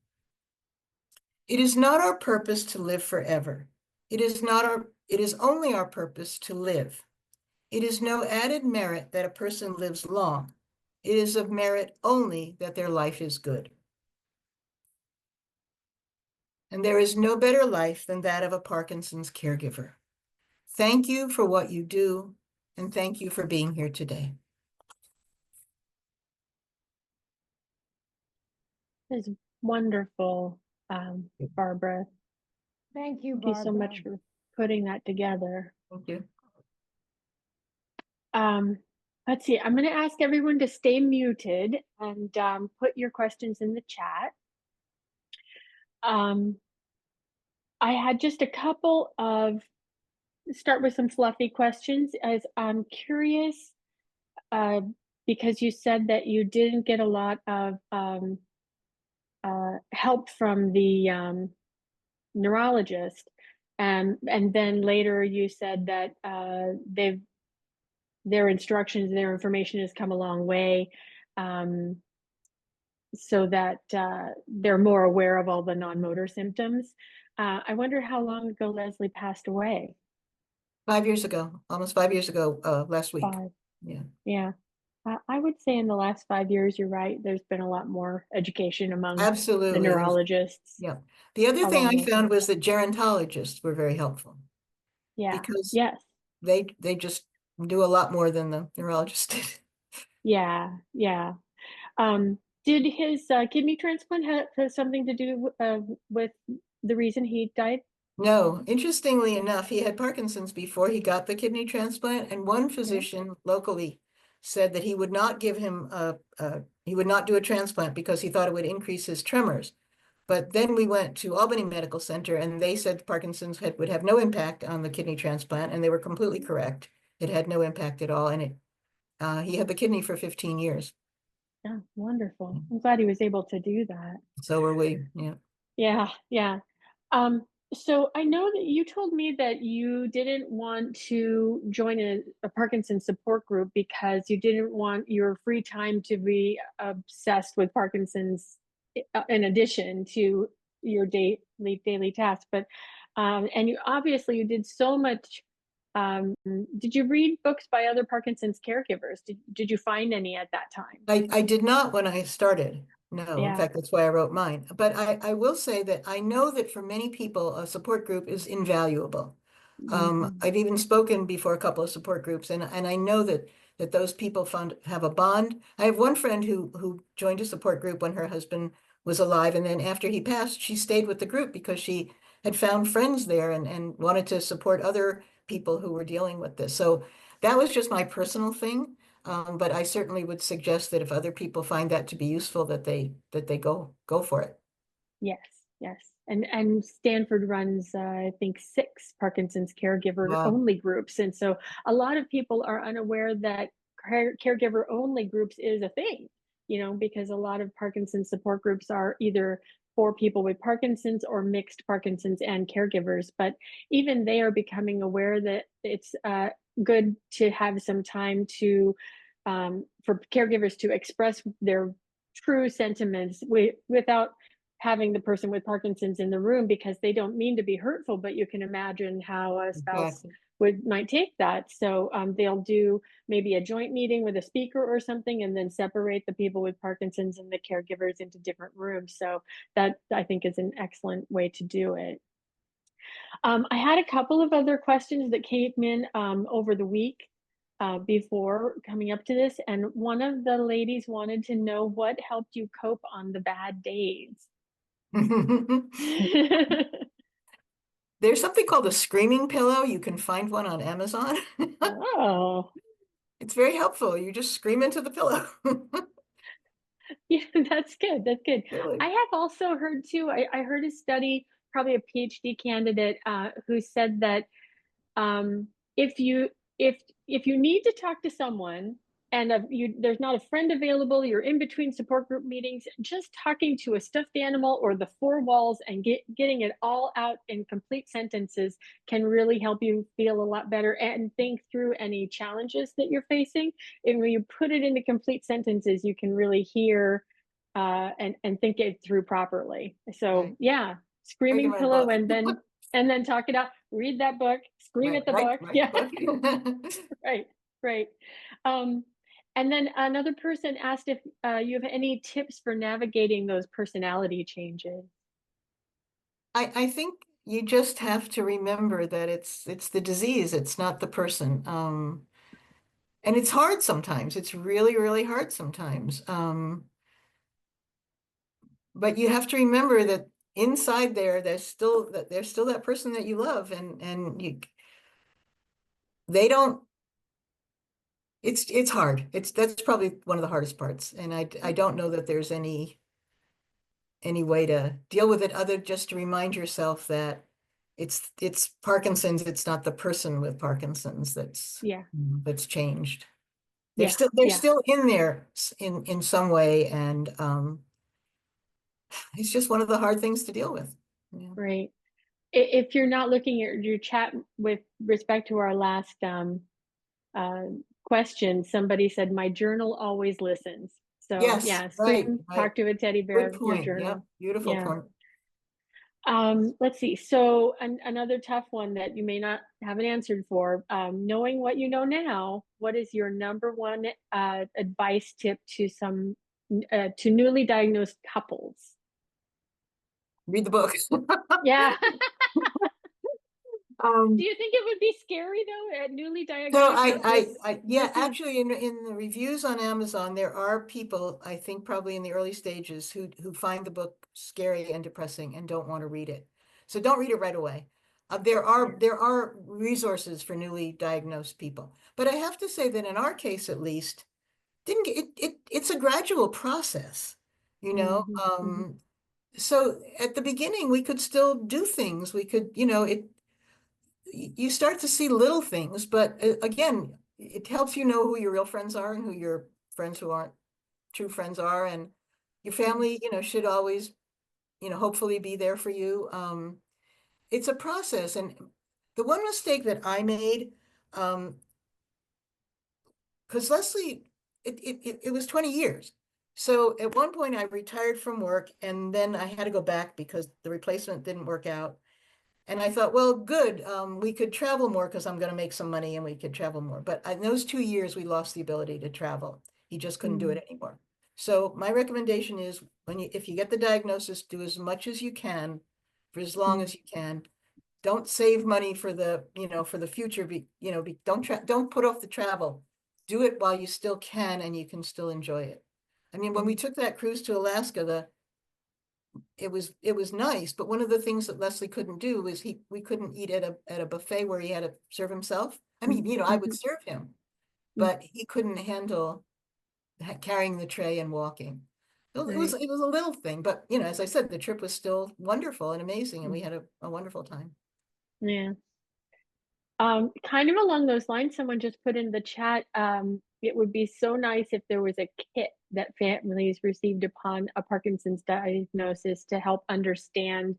It is not our purpose to live forever. It is only our purpose to live. It is no added merit that a person lives long. It is of merit only that their life is good. And there is no better life than that of a Parkinson's caregiver. Thank you for what you do, and thank you for being here today. It's wonderful, Barbara. Thank you, Thank you so much Barbara. for putting that together. Thank you. Let's see, I'm going to ask everyone to stay muted and put your questions in the chat. I had just a couple of, start with some fluffy questions, as I'm curious, because you said that you didn't get a lot of help from the neurologist. And then later you said that their instructions, their information has come a long way, so that they're more aware of all the non-motor symptoms. I wonder how long ago Leslie passed away. 5 years ago, almost 5 years ago, last week. 5. Yeah. Yeah. I would say in the last 5 years, you're right, there's been a lot more education among the Absolutely. neurologists. Yeah. The other thing along I those found lines. was that gerontologists were very helpful Yeah. because Yes. they just do a lot more than the neurologist did. Yeah. Yeah. Did his kidney transplant have something to do with the reason he died? No, interestingly enough, he had Parkinson's before he got the kidney transplant, and one physician locally said that he would not give him he would not do a transplant because he thought it would increase his tremors. But then we went to Albany Medical Center and they said Parkinson's would have no impact on the kidney transplant, and they were completely correct. It had no impact at all, and he had the kidney for 15 years. Yeah, wonderful. I'm glad he was able to do that. So were we, yeah. Yeah, yeah. So I know that you told me that you didn't want to join a Parkinson's support group because you didn't want your free time to be obsessed with Parkinson's in addition to your daily tasks. But and you obviously you did so much. Did you read books by other Parkinson's caregivers? Did you find any at that time? I did not when I started. No, in Yeah. fact, that's why I wrote mine. But I will say that I know that for many people, a support group is invaluable. Mhm. I've even spoken before a couple of support groups, and I know that those people have a bond. I have one friend who joined a support group when her husband was alive, and then after he passed, she stayed with the group because she had found friends there and wanted to support other people who were dealing with this. So that was just my personal thing. But I certainly would suggest that if other people find that to be useful, that they go for it. Yes, yes. And Stanford runs, I think, 6 Parkinson's caregiver Wow. only groups. And so a lot of people are unaware that caregiver only groups is a thing, because a lot of Parkinson's support groups are either for people with Parkinson's or mixed Parkinson's and caregivers. But even they are becoming aware that it's good to have some time to for caregivers to express their true sentiments without having the person with Parkinson's in the room, because they don't mean to be hurtful, but you can imagine how a spouse might take that. So they'll do maybe a joint meeting with a speaker or something, and then separate the people with Parkinson's and the caregivers into different rooms. So that, I think, is an excellent way to do it. I had a couple of other questions that came in over the week before coming up to this, and one of the ladies wanted to know what helped you cope on the bad days. There's something called a screaming pillow. You can find one on Amazon. Oh, It's very helpful. You just scream into the pillow. yeah, that's good. That's good. Really. I have also heard too, I heard a study, probably a PhD candidate, who said that um, if you if you need to talk to someone and there's not a friend available, you're in between support group meetings, just talking to a stuffed animal or the four walls and getting it all out in complete sentences can really help you feel a lot better and think through any challenges that you're facing. And when you put it into complete sentences, you can really hear and think it through properly. So Right. yeah, I can screaming write a pillow book. and then talk it out, read that book, scream Right, at the right, book. write the Yeah, book. right, right. Um, and then another person asked if you have any tips for navigating those personality changes. I think you just have to remember that it's the disease, it's not the person. And it's hard sometimes. It's really, really hard sometimes. But you have to remember that inside there's still that person that you love, and they don't. It's hard. That's probably one of the hardest parts, and I don't know that there's any way to deal with it other just to remind yourself that it's Parkinson's. It's not the person with Parkinson's Yeah, that's changed. yeah, They're yeah, still in there in some way, and it's just one of the hard things to deal with. Yeah. right. If you're not looking at your chat with respect to our last uh, question, somebody said, my journal always listens. So Yes, yeah, right, scream, right. talk to a teddy Good bear, your point. Yep, journal. beautiful Yeah. point. Let's see. So another tough one that you may not have an answer for. Knowing what you know now, what is your number one advice tip to newly diagnosed couples? Read the book. Yeah. Do Um, you think it would be scary though, newly so diagnosed with yeah, this is actually in the reviews on Amazon, there are people, I think probably in the early stages who find the book scary and depressing and don't want to read it. So don't read it right away. yeah. There are resources for newly diagnosed people. But I have to say that in our case at least, didn't get it's a gradual process, you know. Mhm, mhm, So at the beginning we could still do things. We could, you start to see little things, but again, it helps you know who your real friends are and who your friends who aren't true friends are, and your yeah. family, should always, hopefully be there for you. It's a process, and the one mistake that I made, because Leslie, it was 20 years. So at one point I retired from work, and then I had to go back because the replacement didn't work out. And I thought, well, good, we could travel more because I'm going to make some money and we could travel more. But in those 2 years, we lost the ability to travel. He just couldn't do Mm, it anymore. So my recommendation is if you get the diagnosis, do as much as you can for as long mm, as you can. Don't save money for the future. Don't put off the travel. Do it while you still can and you can still enjoy it. I mean, when we mm, took that cruise to Alaska, it was nice, but one of the things that Leslie couldn't do was we couldn't eat at a buffet where he had to serve himself. I mean, mm, I would mhm, serve him, mm, but he couldn't handle carrying the tray and walking. So it was right. it was a little thing, but as I said, the trip was still wonderful and amazing, and Mm, we had a wonderful time. yeah. Kind of along those lines, someone just put in the chat, it would be so nice if there was a kit that families received upon a Parkinson's diagnosis to help understand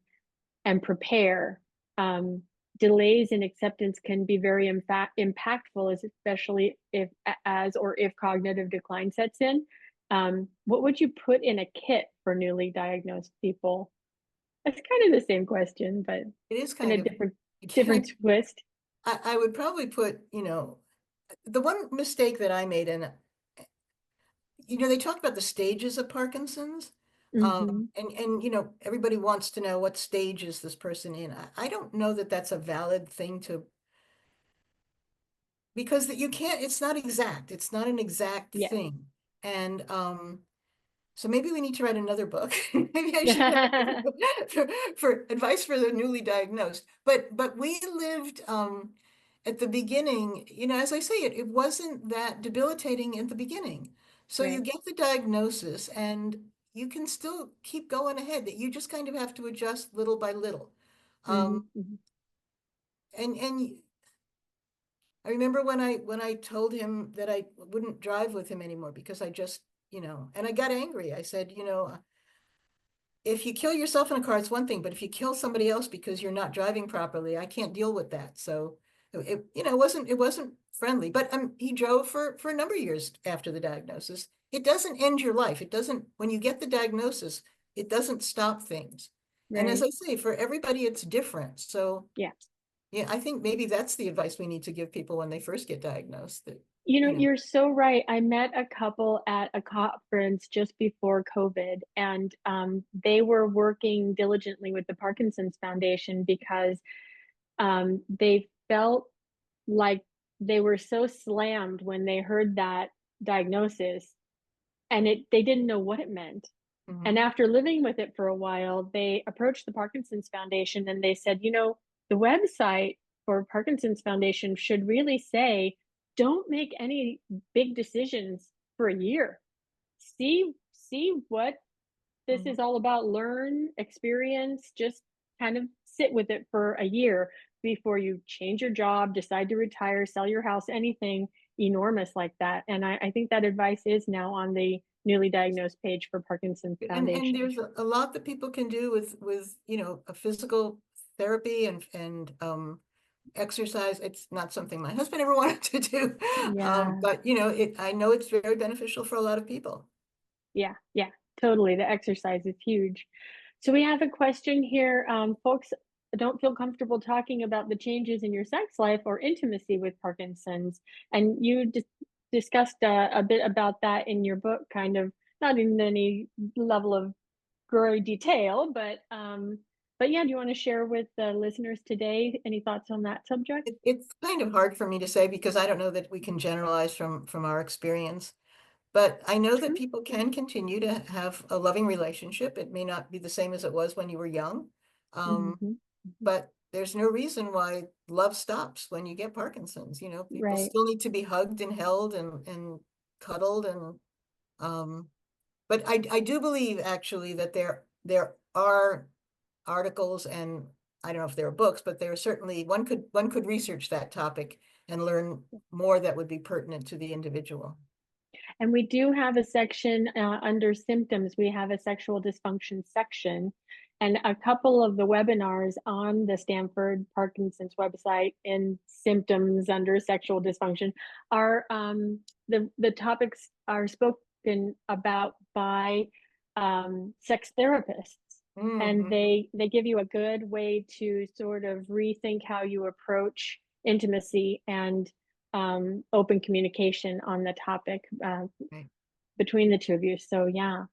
and prepare. Um, Delays in acceptance can be very impactful, especially if cognitive decline sets in. What would you put in a kit for newly diagnosed people? That's kind of the same question, but It is in kind a of, different twist. I would probably put, the one mistake that I made, and they talk about the stages of Parkinson's. Hmm. And everybody wants to know what stage is this person in. I don't know that that's a valid thing because that you can't, it's not exact. It's not an exact Yeah. thing. And So maybe we need to write another book. Maybe I should for advice for the newly diagnosed. But we lived at the beginning, you know, as I say, it wasn't that debilitating in the beginning. So you Right. get the diagnosis and you can still keep going ahead, that you just kind of have to adjust little by little. Mhm, mhm. And I remember when I told him that I wouldn't drive with him anymore because I just, you know, and I got angry. I said, you know, if you kill yourself in a car, it's one thing, but if you kill somebody else because you're not driving properly, I can't deal with that. So you know, it wasn't friendly, but he drove for a number of years after the diagnosis. It doesn't end your life. It doesn't, when you get the diagnosis, it doesn't stop things. And as Right. I say, for everybody, it's different. So Yeah. yeah, I think maybe that's the advice we need to give people when they first get diagnosed, that, You know, you know, you're so right. I met a couple at a conference just before COVID, and they were working diligently with the Parkinson's Foundation because they felt like they were so slammed when they heard that diagnosis, and they didn't know what it meant. And mhm. after living with it for a while, they approached the Parkinson's Foundation and they said, you know, the website for Parkinson's Foundation should really say, don't make any big decisions for a year. See what this Mhm. is all about, learn, experience, just kind of sit with it for a year before you change your job, decide to retire, sell your house, anything enormous like that. And I think that advice is now on the newly diagnosed page for Parkinson's And Foundation. there's a lot that people can do with, you know, a physical therapy and exercise. It's not something my husband ever wanted to do. Yeah, But you know, I know it's very beneficial for a lot of people. yeah, yeah, totally. The exercise is huge. So we have a question here. Folks don't feel comfortable talking about the changes in your sex life or intimacy with Parkinson's, and you discussed a bit about that in your book, kind of not in any level of gory detail, but yeah, do you want to share with the listeners today any thoughts on that subject? It's kind of hard for me to say because I don't know that we can generalize from our experience. But I know that True. people can continue to have a loving relationship. It may not be the same as it was when you were young. Hmm. Um, Hmm. but there's no reason why love stops when you get Parkinson's. You know, people Right. still need to be hugged and held and cuddled um, but I do believe actually that there are articles, and I don't know if there are books, but there are certainly one could research that topic and learn more that would be pertinent to the individual. And we do have a section under symptoms. We have a sexual dysfunction section, and a couple of the webinars on the Stanford Parkinson's website in symptoms under sexual dysfunction are the topics are spoken about by sex therapists, and Mhm. they give you a good way to sort of rethink how you approach intimacy and open communication on the topic Right. between the two of you. So yeah.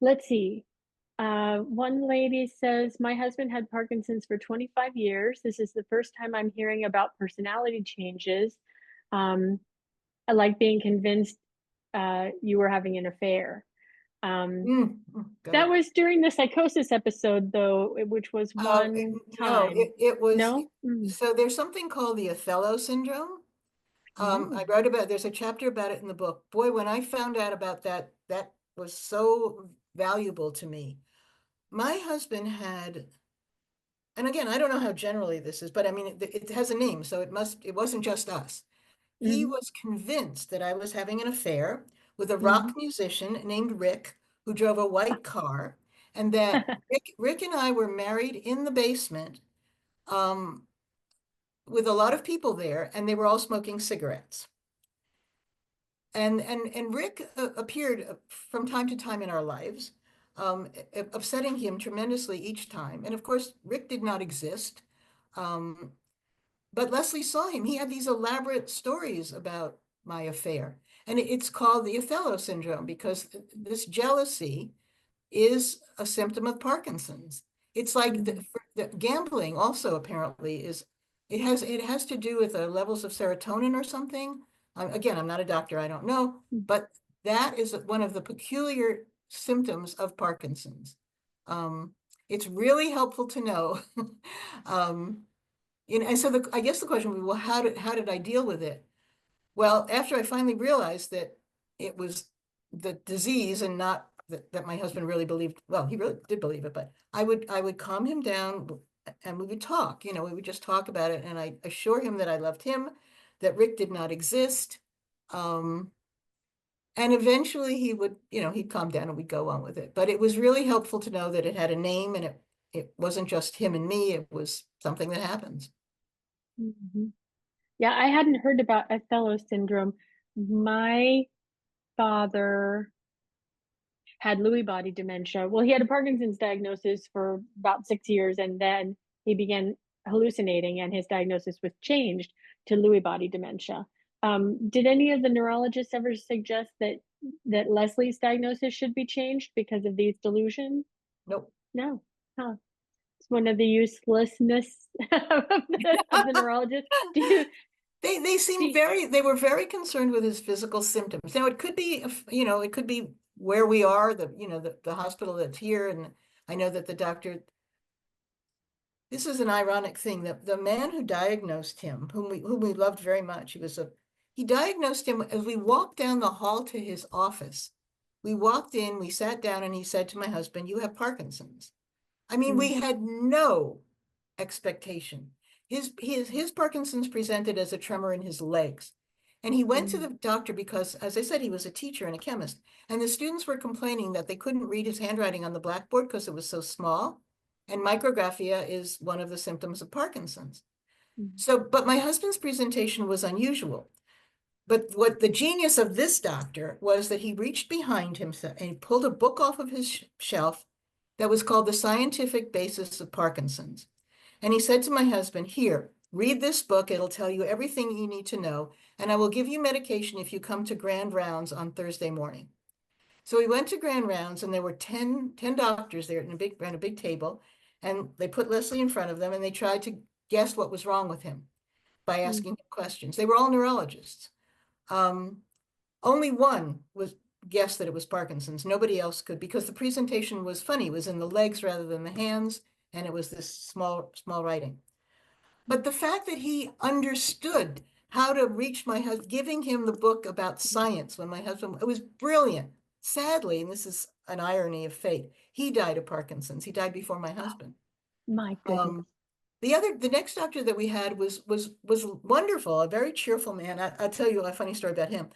Let's see. One lady says, my husband had Parkinson's for 25 years. This is the first time I'm hearing about personality changes. Um, I like being convinced you were having an affair. Um, that God. was during the psychosis episode, though, which was one No, time. it was, No? Mm. so there's something called the Othello syndrome. I Oh. wrote about, there's a chapter about it in the book. Boy, when I found out about that, that was so valuable to me. My husband had, and again, I don't know how generally this is, but I mean, it has a name, so it wasn't just us. He Hmm. was convinced that I was having an affair with a rock Hmm. musician named Rick, who drove a white car, and that Rick and I were married in the basement, um, with a lot of people there, and they were all smoking cigarettes. And Rick appeared from time to time in our lives, upsetting him tremendously each time. And of course, Rick did not exist. Um, but Leslie saw him. He had these elaborate stories about my affair. And it's called the Othello syndrome because this jealousy is a symptom of Parkinson's. It's like Hmm. the gambling also apparently is, it has to do with the levels of serotonin or something. Again, I'm not a doctor, I don't know, but that is one of the peculiar symptoms of Parkinson's. It's really helpful to know. And so I guess the question would be, well, how did I deal with it? Well, after I finally realized that it was the disease and not that my husband really believed, well, he really did believe it, but I would calm him down and we would talk, we would just talk about it. And I assure him that I loved him, that Rick did not exist. And eventually he would, he'd calm down and we'd go on with it. But it was really helpful to know that it had a name and it wasn't just him and me, it was something that happens. Mhm. Yeah, I hadn't heard about Othello syndrome. My father had Lewy body dementia. Well, he had a Parkinson's diagnosis for about 6 years, and then he began hallucinating, and his diagnosis was changed to Lewy body dementia. Did any of the neurologists ever suggest that Leslie's diagnosis should be changed because of these delusions? Nope. No. Huh. It's one of the uselessness of the neurologist. Do you, They were very concerned with his physical symptoms. Now it could be, it could be where we are, the hospital that's here. And I know that the doctor, this is an ironic thing, that the man who diagnosed him, whom we loved very much, he diagnosed him as we walked down the hall to his office. We walked in, we sat down, and he said to my husband, "You have Parkinson's." I mean, we had no expectation. His Parkinson's presented as a tremor in his legs. And he went to the doctor because, as I said, he was a teacher and a chemist. And the students were complaining that they couldn't read his handwriting on the blackboard because it was so small. And micrographia is one of the symptoms of Parkinson's. So, but my husband's presentation was unusual. But what the genius of this doctor was that he reached behind him and he pulled a book off of his shelf that was called The Scientific Basis of Parkinson's. And he said to my husband, "Here, read this book. It'll tell you everything you need to know. And I will give you medication if you come to grand rounds on Thursday morning." So we went to grand rounds and there were 10 doctors there around a big table. And they put Leslie in front of them and they tried to guess what was wrong with him by asking him questions. They were all neurologists. Only one guessed that it was Parkinson's. Nobody else could, because the presentation was funny. It was in the legs rather than the hands, and it was this small writing. But the fact that he understood how to reach my husband, giving him the book about science when my husband, it was brilliant. Sadly, and this is an irony of fate, he died of Parkinson's. He died before my husband. My goodness. The next doctor that we had was wonderful, a very cheerful man. I'll tell you a funny story about him.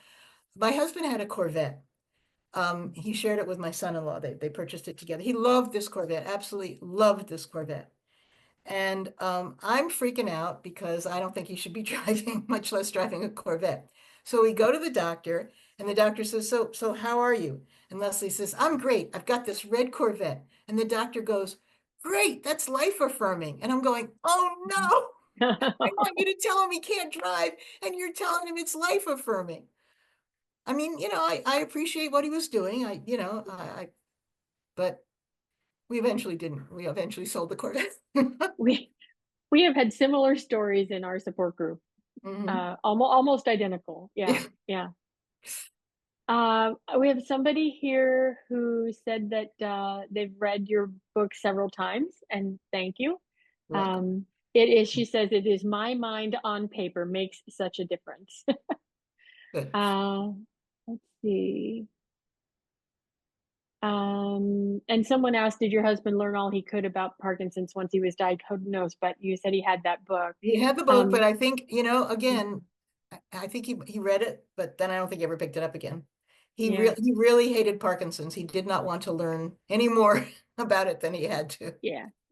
My husband had a Corvette. He shared it with my son-in-law. They purchased it together. He loved this Corvette, absolutely loved this Corvette. And I'm freaking out because I don't think he should be driving, much less driving a Corvette. So we go to the doctor and the doctor says, so how are you? And Leslie says, "I'm great. I've got this red Corvette." And the doctor goes, "Great, that's life affirming." And I'm going, "Oh no, I want you to tell him he can't drive and you're telling him it's life affirming." I mean, I appreciate what he was doing. But we eventually didn't. We eventually sold the Corvette. We have had similar stories in our support group. Almost identical. Yeah. We have somebody here who said that they've read your book several times, and thank you. She says, "It is my mind on paper makes such a difference." Good. Let's see. And someone asked, did your husband learn all he could about Parkinson's once he was diagnosed? But you said he had that book. He had the book, but I think, again, I think he read it, but then I don't think he ever picked it up again. He really hated Parkinson's. He did not want to learn any more about it than he had to.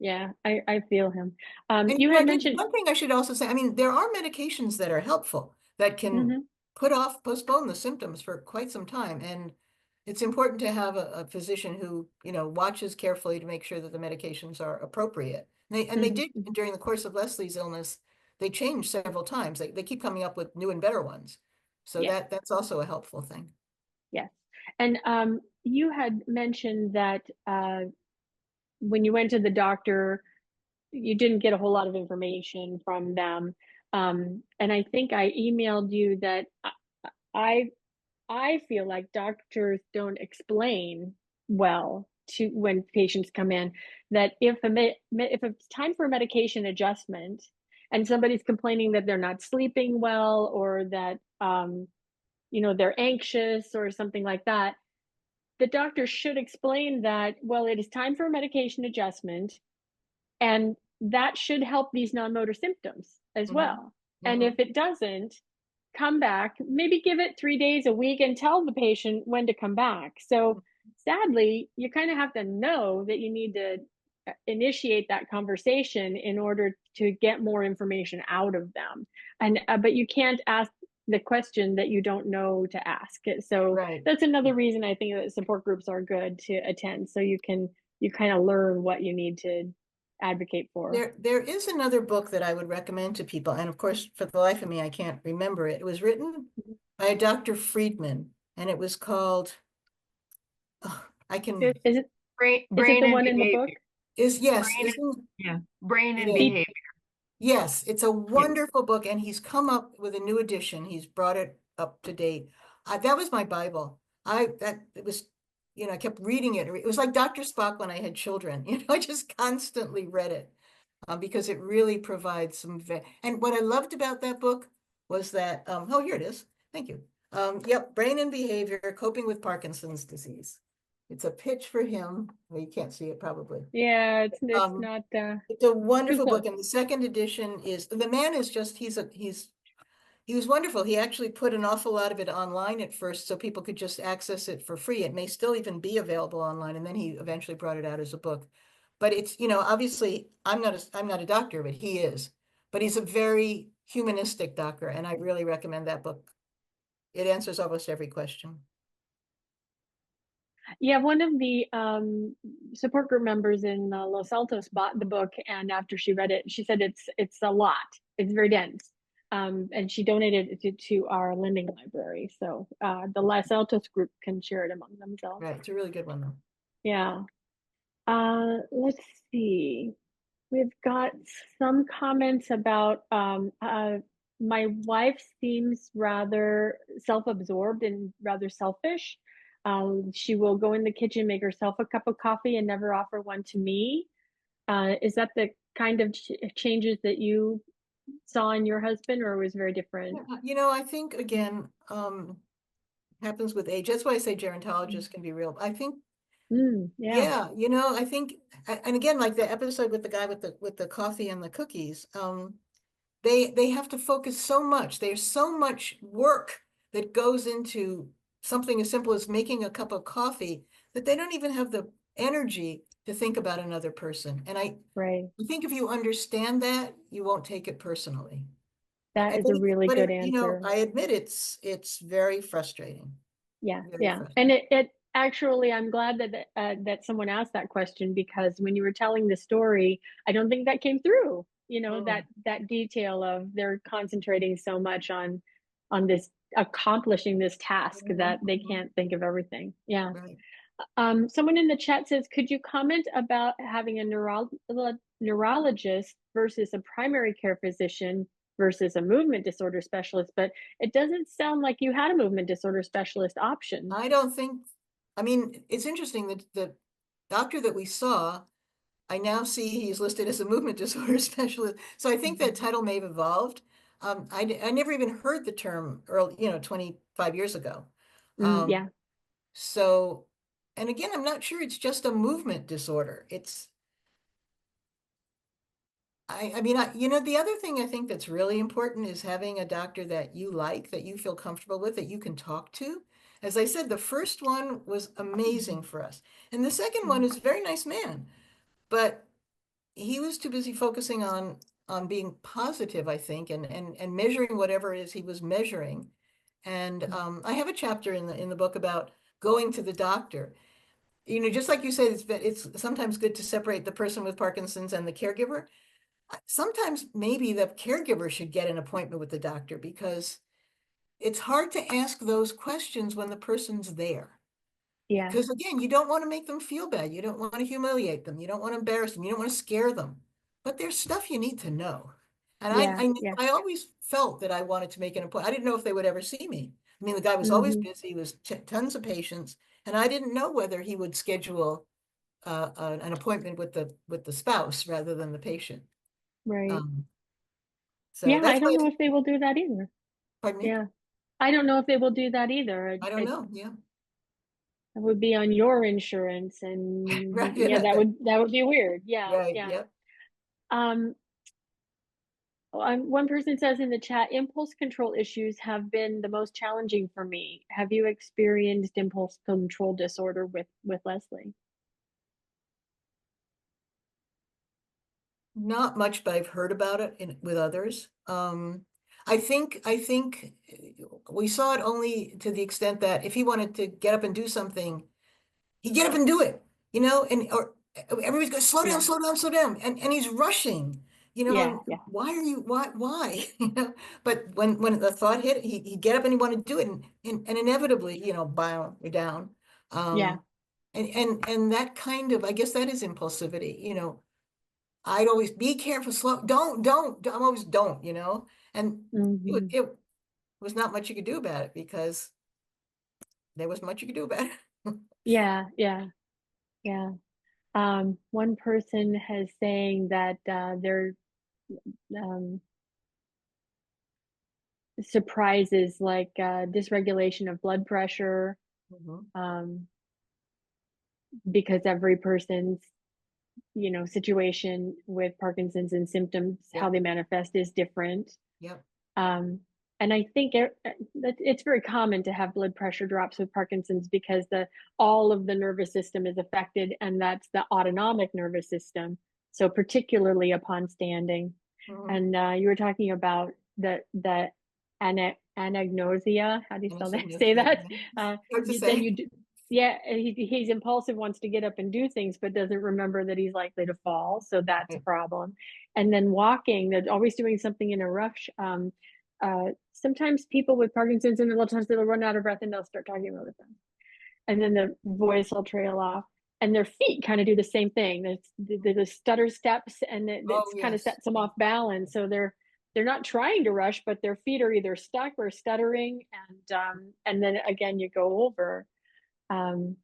Yeah, I feel him. And you had mentioned one thing I should also say, I mean, there are medications that are helpful that can postpone the symptoms for quite some time. And it's important to have a physician who, watches carefully to make sure that the medications are appropriate. And they did during the course of Leslie's illness, they changed several times. They keep coming up with new and better ones. So that's also a helpful thing. Yes. And you had mentioned that when you went to the doctor, you didn't get a whole lot of information from them. And I think I emailed you that I feel like doctors don't explain well to when patients come in that if it's time for a medication adjustment and somebody's complaining that they're not sleeping well or that they're anxious or something like that, the doctor should explain that, well, it is time for a medication adjustment, and that should help these non-motor symptoms as well. And if it doesn't, come back, maybe give it 3 days, a week, and tell the patient when to come back. So sadly, you kind of have to know that you need to initiate that conversation in order to get more information out of them. And but you can't ask the question that you don't know to ask. So Right. that's another reason I think that support groups are good to attend, so you kind of learn what you need to advocate for. There is another book that I would recommend to people, and of course, for the life of me, I can't remember it. It was written by a Dr. Friedman, and it was called, I can, Is it Brain the and one in the book? behavior. yes, Brain Brain and It is. behavior. Yes, it's a wonderful book, and he's come up with a new edition. He's brought it up to date. That was my Bible. It was, I kept reading it. It was like Dr. Spock when I had children. I just constantly read it because it really provides and what I loved about that book was that, oh, here it is. Thank you. Yep, Brain and Behavior, Coping with Parkinson's Disease. It's a pitch for him. Well, you can't see it probably. Yeah, it's not. It's a wonderful close. book, and the second edition is, the man is just, he was wonderful. He actually put an awful lot of it online at first so people could just access it for free. It may still even be available online, and then he eventually brought it out as a book. But it's, obviously I'm not a doctor, but he is. But he's a very humanistic doctor, and I really recommend that book. It answers almost every question. Yeah, one of the support group members in Los Altos bought the book, and after she read it, she said it's a lot. It's very dense, and she donated it to our lending library. So the Los Altos group can share it among themselves. Right, it's a really good one though. Yeah. Let's see. We've got some comments about my wife seems rather self-absorbed and rather selfish. She will go in the kitchen, make herself a cup of coffee, and never offer one to me. Is that the kind of changes that you saw in your husband, or was very different? I think again, happens with age. That's why I say gerontologists can be real. I think Yeah. I think, and again, like the episode with the guy with the coffee and the cookies, they have to focus so much. There's so much work that goes into something as simple as making a cup of coffee that they don't even have the energy to think about another person. And I think if you understand that, you won't take it personally. That is a really good answer. I admit it's very frustrating. Yeah, Very yeah. frustrating. And it actually, I'm glad that someone asked that question, because when you were telling the story, I don't think that came through, that detail of they're concentrating so much on this, accomplishing this task, that they can't think of everything. Yeah. Right. Someone in the chat says, could you comment about having a neurologist versus a primary care physician versus a movement disorder specialist? But it doesn't sound like you had a movement disorder specialist option. It's interesting that the doctor that we saw, I now see he's listed as a movement disorder specialist. So I think that title may have evolved. I never even heard the term early, 25 years ago. Yeah. So, and again, I'm not sure it's just a movement disorder. The other thing I think that's really important is having a doctor that you like, that you feel comfortable with, that you can talk to. As I said, the first one was amazing for us. And the second one is a very nice man, but he was too busy focusing on being positive, I think, and measuring whatever it is he was measuring. And I have a chapter in the book about going to the doctor. Just like you said, it's sometimes good to separate the person with Parkinson's and the caregiver. Sometimes maybe the caregiver should get an appointment with the doctor, because it's hard to ask those questions when the person's there. Yeah. Because again, you don't want to make them feel bad. You don't want to humiliate them. You don't want to embarrass them. You don't want to scare them. But there's stuff you need to know. And I always felt that I wanted to make an appointment. I didn't know if they would ever see me, I mean, the guy was always Mhm. busy, was tons of patients, and I didn't know whether he would schedule an appointment with the spouse rather than the patient. Right. Um, so Yeah, I that's don't why, know if they will do that either. pardon me, Yeah. I don't know if they will do that either. I don't know. Yeah, It would be on your insurance and right. yeah, Yeah, that would be weird. Yeah, right. yeah. Yep. Um, one person says in the chat, impulse control issues have been the most challenging for me. Have you experienced impulse control disorder with Leslie? Not much, but I've heard about it with others. I think we saw it only to the extent that if he wanted to get up and do something, he'd get up and do it, and or everybody's going, slow down, Yeah, slow down, slow down, and he's rushing, yeah, and yeah, why are you why? But when the thought hit, he'd get up and he wanted to do it, and inevitably, bow, you're down. yeah. Um, and that kind of, I guess that is impulsivity, I'd always be careful, slow, don't, I'm always don't, and Hmm. it was not much you could do about it because there was much you could do about it. Yeah, yeah, yeah. One person has saying that their um, surprises like dysregulation of blood pressure, Mhm. um, because every person's situation with Parkinson's and symptoms, how Yep, they manifest is different. yep, Um, and I think it's very common to have blood pressure drops with Parkinson's because all of the nervous system is affected, and that's the autonomic nervous system. So particularly upon standing, mhm. and you were talking about the anagnosia. How do you spell that? Say Yeah, that. yeah. Uh, Hard to then say. you do, yeah, he's impulsive, wants to get up and do things, but doesn't remember that he's likely to fall. So that's a Right. problem. And then walking, they're always doing something in a rush. Sometimes people with Parkinson's and a lot of times they'll run out of breath and they'll start talking really fast. And then the voice will trail off. And their feet kind of do the same thing. There's the stutter steps, and it Oh, kind of yes. sets them Yeah. off balance. So they're not trying to rush, but their feet are either stuck or stuttering, and then again you go over. Um,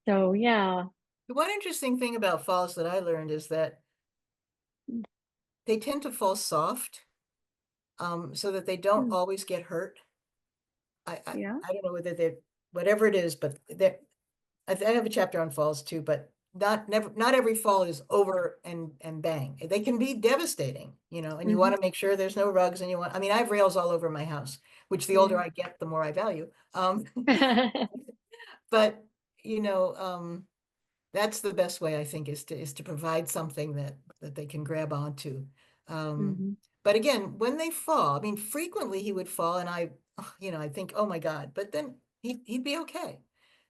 so yeah. The one interesting thing about falls that I learned is that they tend to fall soft, so that they don't Hmm. always get hurt. I, I, Yeah. I don't know whether they're, whatever it is, but I have a chapter on falls too, but not every fall is over and bang. They can be devastating, and you Hmm. want to make sure there's no rugs, and I mean, I have rails all over my house, which the older Yeah. I get, the more I value. But, you know, um, that's the best way, I think, is to provide something that they can grab onto. Um, Hmm. but again, when they fall, I mean, frequently he would fall, and I think, oh my God, but then he'd be okay,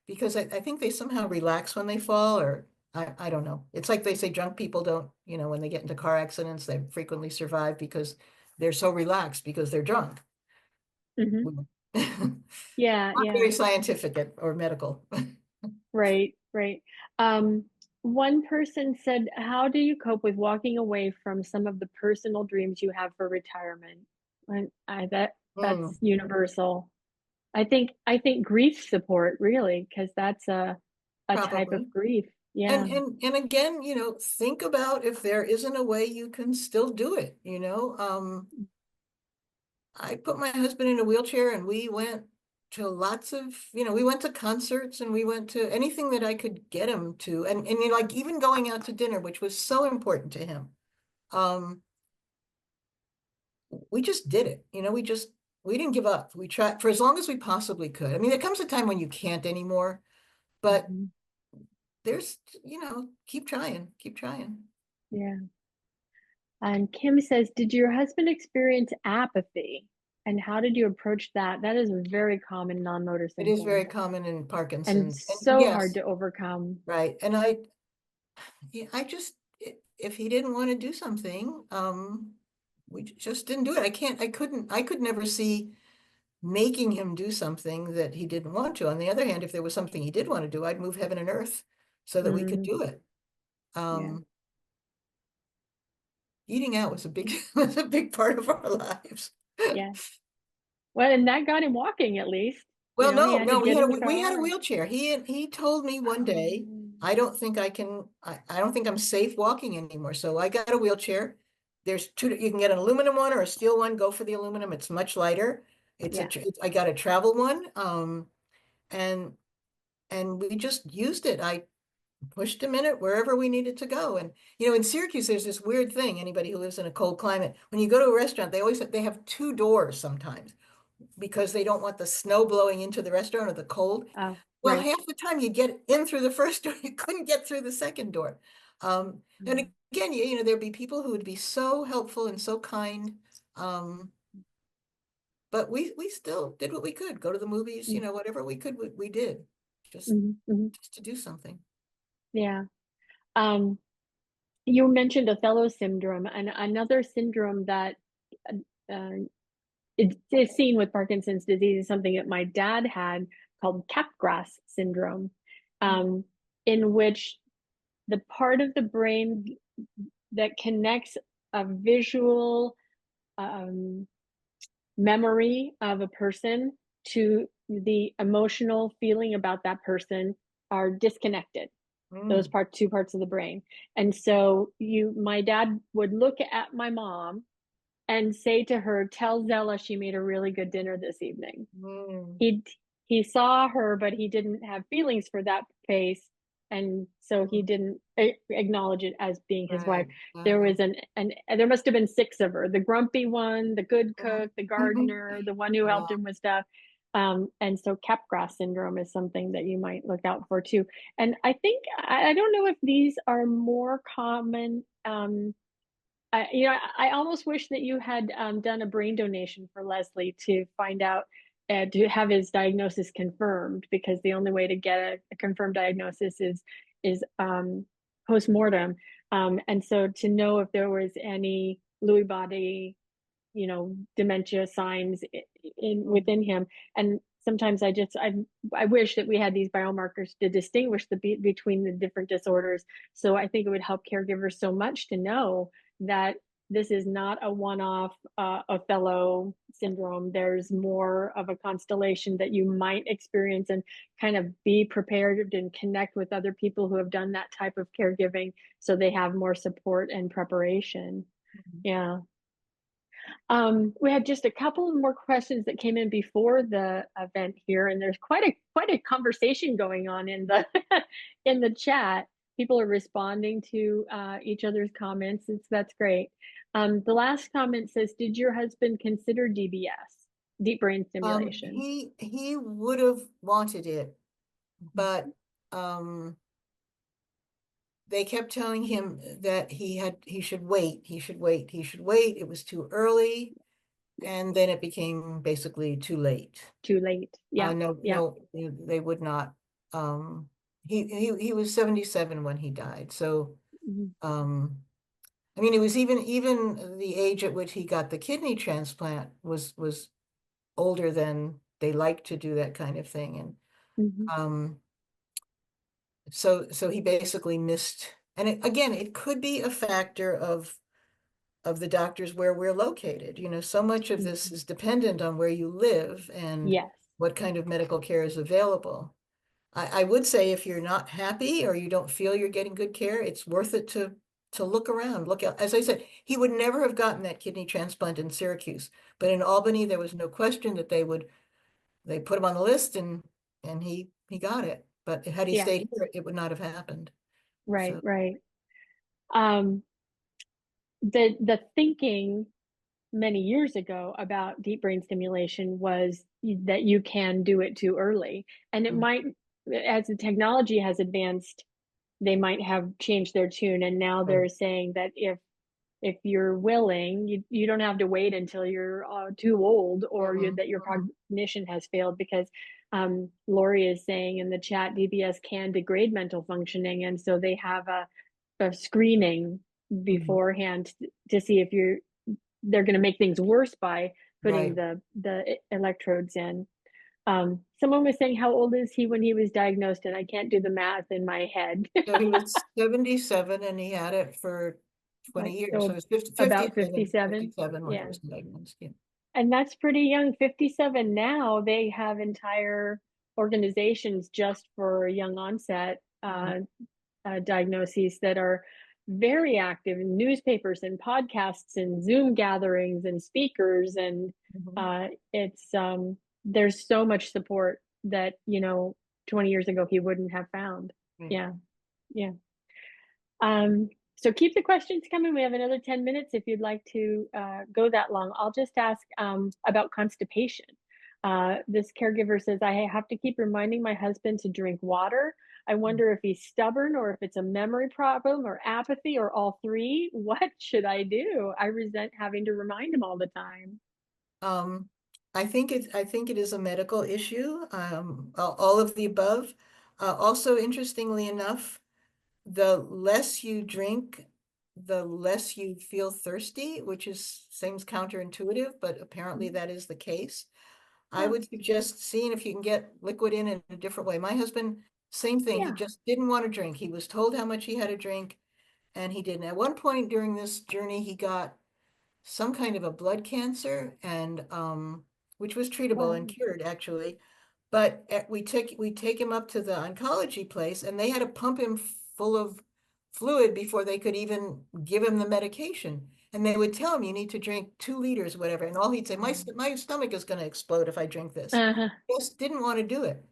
because I think they somehow relax when they fall, or I don't know. It's like they say drunk people don't, when they get into car accidents, they frequently survive because they're so relaxed because they're drunk. Hmm. Yeah, Not yeah. very scientific or medical. Right, right. Um, one person said, "How do you cope with walking away from some of the personal dreams you have for retirement?" And that's Mm, universal. I think grief support really, because that's a type probably. of grief. And Yeah. and again, think about if there isn't a way you can still do it, I put my husband in a wheelchair and we went to lots of, we went to concerts and we went to anything that I could get him to. And like even going out to dinner, which was so important to him. Um, we just did it, we didn't give up. We tried for as long as we possibly could. I mean, there comes a time when you can't anymore, but Mhm. there's, keep trying, keep trying. Yeah. And Kim says, "Did your husband experience apathy? And how did you approach that? That is a very common non-motor It is very symptom common in and Parkinson's. And so hard yes, to overcome." right. And yeah, I just, if he didn't want to do something, we just didn't do it. I could never see making him do something that he didn't want to. On the other hand, if there was something he did want to do, I'd move heaven and earth so that we could Mm, do it. yeah. Um, Eating out was a big, was a big part of our lives. Yeah. Well, and that got him walking at least. Well, He had to no, get in the we had a car. wheelchair. He told me one day, Oh, I don't think I don't think I'm safe walking anymore. So I got a wheelchair. There's two, you can get an aluminum one or a steel one. Go for the aluminum. It's much lighter. yeah. I got a travel one. And we just used it. I pushed him in it wherever we needed to go. And in Syracuse, there's this weird thing. Anybody who lives in a cold climate, when you go to a restaurant, they have two doors sometimes because they don't want the snow blowing into the restaurant or the cold. Oh, Well, right. half the time you get in through the first door, you couldn't get through the second door. And again, there'd be people who would be so helpful and so kind. But we still did what we could, go to the movies, whatever we could, we did just, Mm-hmm. just to do something. Yeah. Um, you mentioned Othello syndrome, and another syndrome that uh, is seen with Parkinson's disease is something that my dad had called Capgras syndrome, in which the part of the brain that connects a visual memory of a person to the emotional feeling about that person are disconnected. Those two parts of the brain. And so my dad would look at my mom and say to her, "Tell Zella she made a really good dinner this evening." He saw her, but he didn't have feelings for that face, and so he didn't acknowledge it as being his wife. There was there must have been 6 of her: the grumpy one, the good cook, the gardener, the one who helped him with stuff. And so Capgras syndrome is something that you might look out for too. And I think, I don't know if these are more common. I almost wish that you had done a brain donation for Leslie to find out, to have his diagnosis confirmed, because the only way to get a confirmed diagnosis is post-mortem. And so to know if there was any Lewy body, dementia signs within him. And sometimes I wish that we had these biomarkers to distinguish between the different disorders. So I think it would help caregivers so much to know that this is not a one-off Othello syndrome. There's more of a constellation that you might experience, and kind of be prepared and connect with other people who have done that type of caregiving, so they have more support and preparation. Yeah. We had just a couple more questions that came in before the event here, and there's quite a conversation going on in the in the chat. People are responding to each other's comments. That's great. The last comment says, "Did your husband consider DBS, deep brain stimulation?" He would have wanted it, but they kept telling him that he should wait. It was too early. And then it became basically too late. Too late. Yeah. No, they would not. He was 77 when he died. So, I mean, it was even the age at which he got the kidney transplant was older than they like to do that kind of thing. And so he basically missed. And again, it could be a factor of the doctors where we're located. So much of this is dependent on where you live and Yes. what kind of medical care is available. I would say if you're not happy or you don't feel you're getting good care, it's worth it to look around. Look out. As I said, he would never have gotten that kidney transplant in Syracuse, but in Albany, there was no question that they put him on the list, and he got it. But had he stayed here, it would not have happened. Right, So. right. The thinking many years ago about deep brain stimulation was that you can do it too early, and it might, as the technology has advanced, they might have changed their tune, and now they're saying that if you're willing, you don't have to wait until you're too old, or that your cognition has failed, because Lori is saying in the chat, DBS can degrade mental functioning, and so they have a screening beforehand to see if they're going to make things worse by putting the electrodes in. Someone was saying, how old is he when he was diagnosed? And I can't do the math in my head. So he was 77 and he had it for 20 years. So it was 50, about 57 57. when he Yeah. was diagnosed. Yeah. And that's pretty young. 57 now, they have entire organizations just for young onset diagnoses that are very active in newspapers and podcasts and Zoom gatherings and speakers. And it's there's so much support that, 20 years ago he wouldn't have found. Right. Yeah. Yeah. So keep the questions coming. We have another 10 minutes if you'd like to go that long. I'll just ask about constipation. This caregiver says, I have to keep reminding my husband to drink water. I wonder if he's stubborn or if it's a memory problem or apathy or all three. What should I do? I resent having to remind him all the time. I think it is a medical issue, all of the above. Also, interestingly enough, the less you drink, the less you feel thirsty, which seems counterintuitive, but apparently that is the case. I would suggest seeing if you can get liquid in a different way. My husband, same thing. He Yeah. just didn't want to drink. He was told how much he had to drink, and he didn't. At one point during this journey, he got some kind of a blood cancer, and which was treatable and Wow. cured actually. But we take him up to the oncology place, and they had to pump him full of fluid before they could even give him the medication. And they would tell him, you need to drink 2 liters, whatever. And all he'd say, my stomach is going to explode if I drink this. Uh-huh. Just didn't want to do it.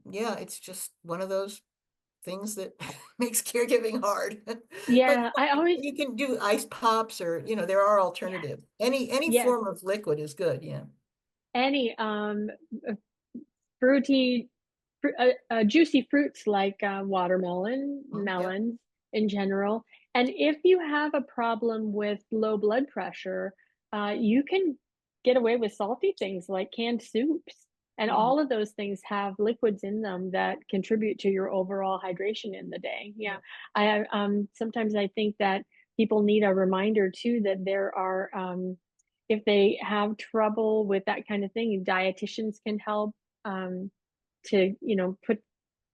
Yeah, it's just one of those things that makes caregiving hard. But Yeah, I always, you can do ice pops, or there are alternatives. Any yes, form of liquid is good. Yeah. any fruity, juicy fruits like watermelon, Yep. melons in general. And if you have a problem with low blood pressure, you can get away with salty things like canned soups. And Mhm. all of those things have liquids in them that contribute to your overall hydration in the day. Yeah. I sometimes I think that people need a reminder too that there are if they have trouble with that kind of thing, dietitians can help. To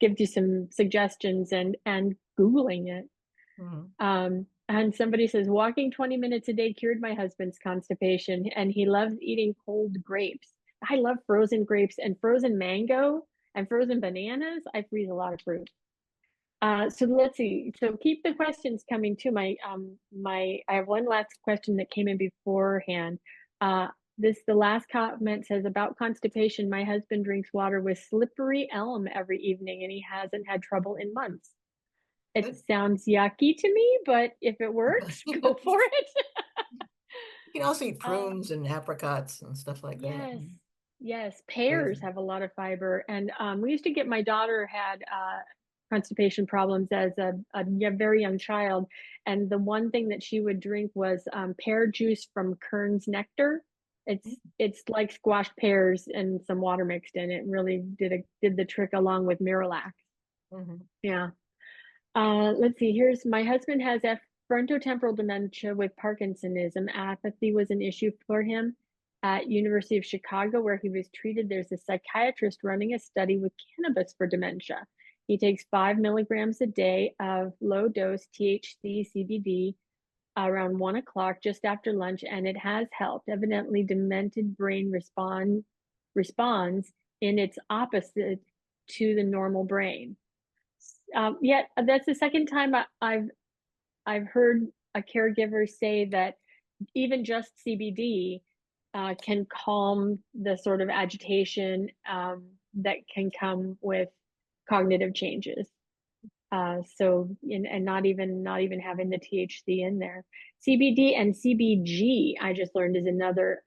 give you some suggestions and googling it. Mhm. And somebody says walking 20 minutes a day cured my husband's constipation, and he loves eating cold grapes. I love frozen grapes and frozen mango and frozen bananas. I freeze a lot of fruit. So let's see. So keep the questions coming too. I have one last question that came in beforehand. Uh, the last comment says about constipation. My husband drinks water with slippery elm every evening, and he hasn't had trouble in months. It Good. sounds yucky to me, but if it works, go for it. You can also eat Uh, prunes and apricots and stuff like that. yes, yes. Pears Raisin. have a lot of fiber, and we used to get my daughter had constipation problems as a very young child, and the one thing that she would drink was pear juice from Kern's Nectar. It's like squashed pears and some water mixed in it. Really did the trick along with Miralax. Mhm. Yeah. Let's see. Here's my husband has frontotemporal dementia with Parkinsonism. Apathy was an issue for him at University of Chicago, where he was treated. There's a psychiatrist running a study with cannabis for dementia. He takes 5 milligrams a day of low dose THC CBD around 1 o'clock just after lunch, and it has helped. Evidently, demented brain responds in its opposite to the normal brain. Yet that's the second time I've heard a caregiver say that even just CBD can calm the sort of agitation that can come with cognitive changes. And not even having the THC in there. CBD and CBG, I just learned, is another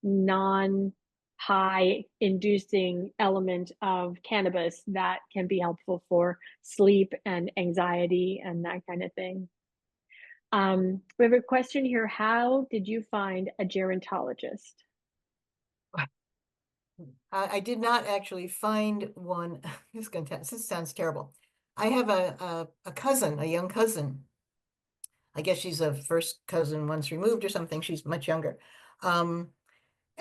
non high inducing element of cannabis that can be helpful for sleep and anxiety and that kind of thing. We have a question here. How did you find a gerontologist? I did not actually find one. This sounds terrible. I have a cousin, a young cousin. I guess she's a first cousin once removed or something. She's much younger.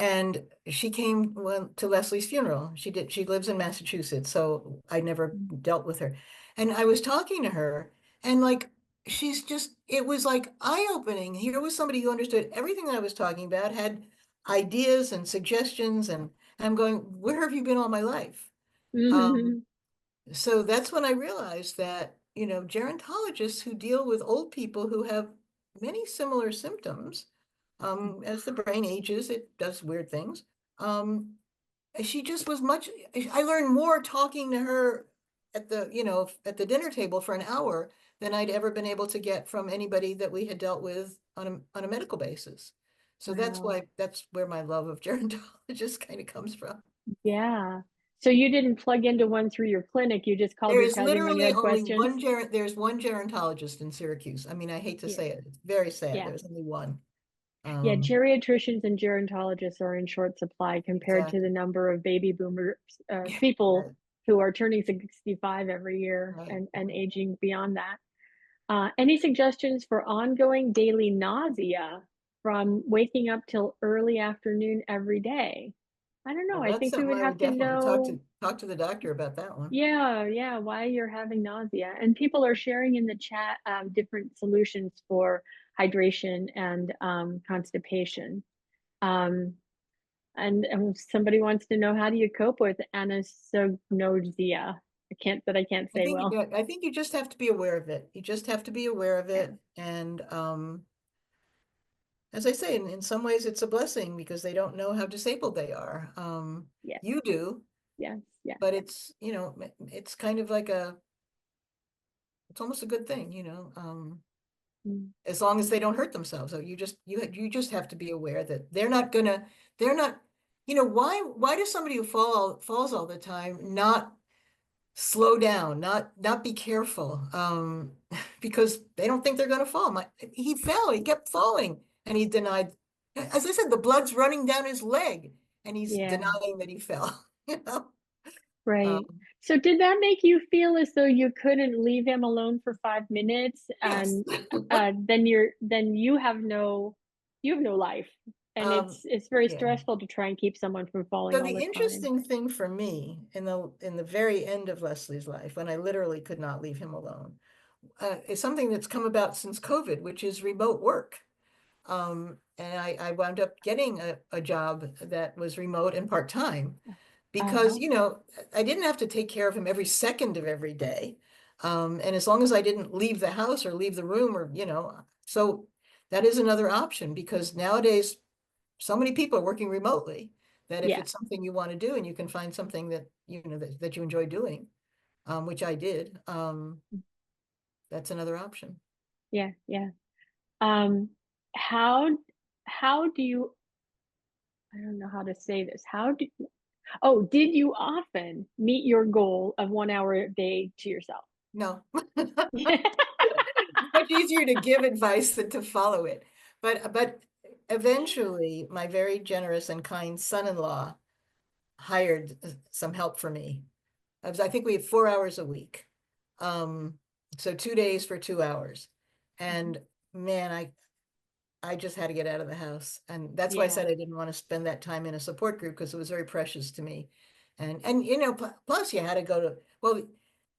And she came to Leslie's funeral. She lives in Massachusetts, so I never dealt with her. And I was talking to her, and like she's just, it was like eye-opening. Here was somebody who understood everything that I was talking about, had ideas and suggestions, and I'm going, where have you been all my life? Um, so that's when I realized that, gerontologists who deal with old people who have many similar symptoms, as the brain ages, it does weird things. She just was I learned more talking to her at the dinner table for an hour than I'd ever been able to get from anybody that we had dealt with on a medical basis. So Wow. that's where my love of gerontologists kind of comes from. Yeah. So you didn't plug into one through your clinic. You just called There your is cousin when you literally had only questions? there's one gerontologist in Syracuse. I mean, I hate to Yeah. say it. It's very sad. Yeah. There's only one. Yeah. Um, Geriatricians and gerontologists are in short supply compared to exactly. the number of baby boomers, Yeah, people right, who are turning 65 every year right. and aging beyond that. Any suggestions for ongoing daily nausea from waking up till early afternoon every day? I don't know. Well, I that's think we something would I would have to definitely know, talk to the doctor about that one. yeah, why you're having nausea. And people are sharing in the chat different solutions for hydration and constipation. Um, and somebody wants to know, how do you cope with anosognosia? I can't say well. I think you just have to be aware of it. You just have to be aware of Yeah, it. And as I say, in some ways it's a blessing because they don't know how disabled they are. yes, You do, yes, yes. but it's kind of like it's almost a good thing, Mm, as long as they don't hurt themselves. So you just have to be aware that they're not, why does somebody who falls all the time not slow down, not be careful, because they don't think they're going to fall. He fell, he kept falling, and he denied. As I said, the blood's running down his leg, and he's yeah. denying that he fell. You know, Right. um, So did that make you feel as though you couldn't leave him alone for 5 minutes, yes. and then you have no life, and Um, it's very yeah. stressful to try and keep someone from falling So all the the time. interesting thing for me in the very end of Leslie's life, when I literally could not leave him alone, is something that's come about since COVID, which is remote work. And I wound up getting a job that was remote and part-time because, Uh-huh. I didn't have to take care of him every second of every day. And as long as I didn't leave the house or leave the room or, so that is another option because nowadays so many people are working remotely that if Yeah. it's something you want to do and you can find something that, that you enjoy doing, which I did, that's another option. Yeah. Yeah. Um, how how do you I don't know how to say this. Did you often meet your goal of 1 hour a day to yourself? No. Much easier to give advice than to follow it. But eventually, my very generous and kind son-in-law hired some help for me. I think we had 4 hours a week. Um, so 2 days for 2 hours. And man, I just had to get out of the house. And that's why I Yeah. said I didn't want to spend that time in a support group because it was very precious to me. And plus you had to go to, well,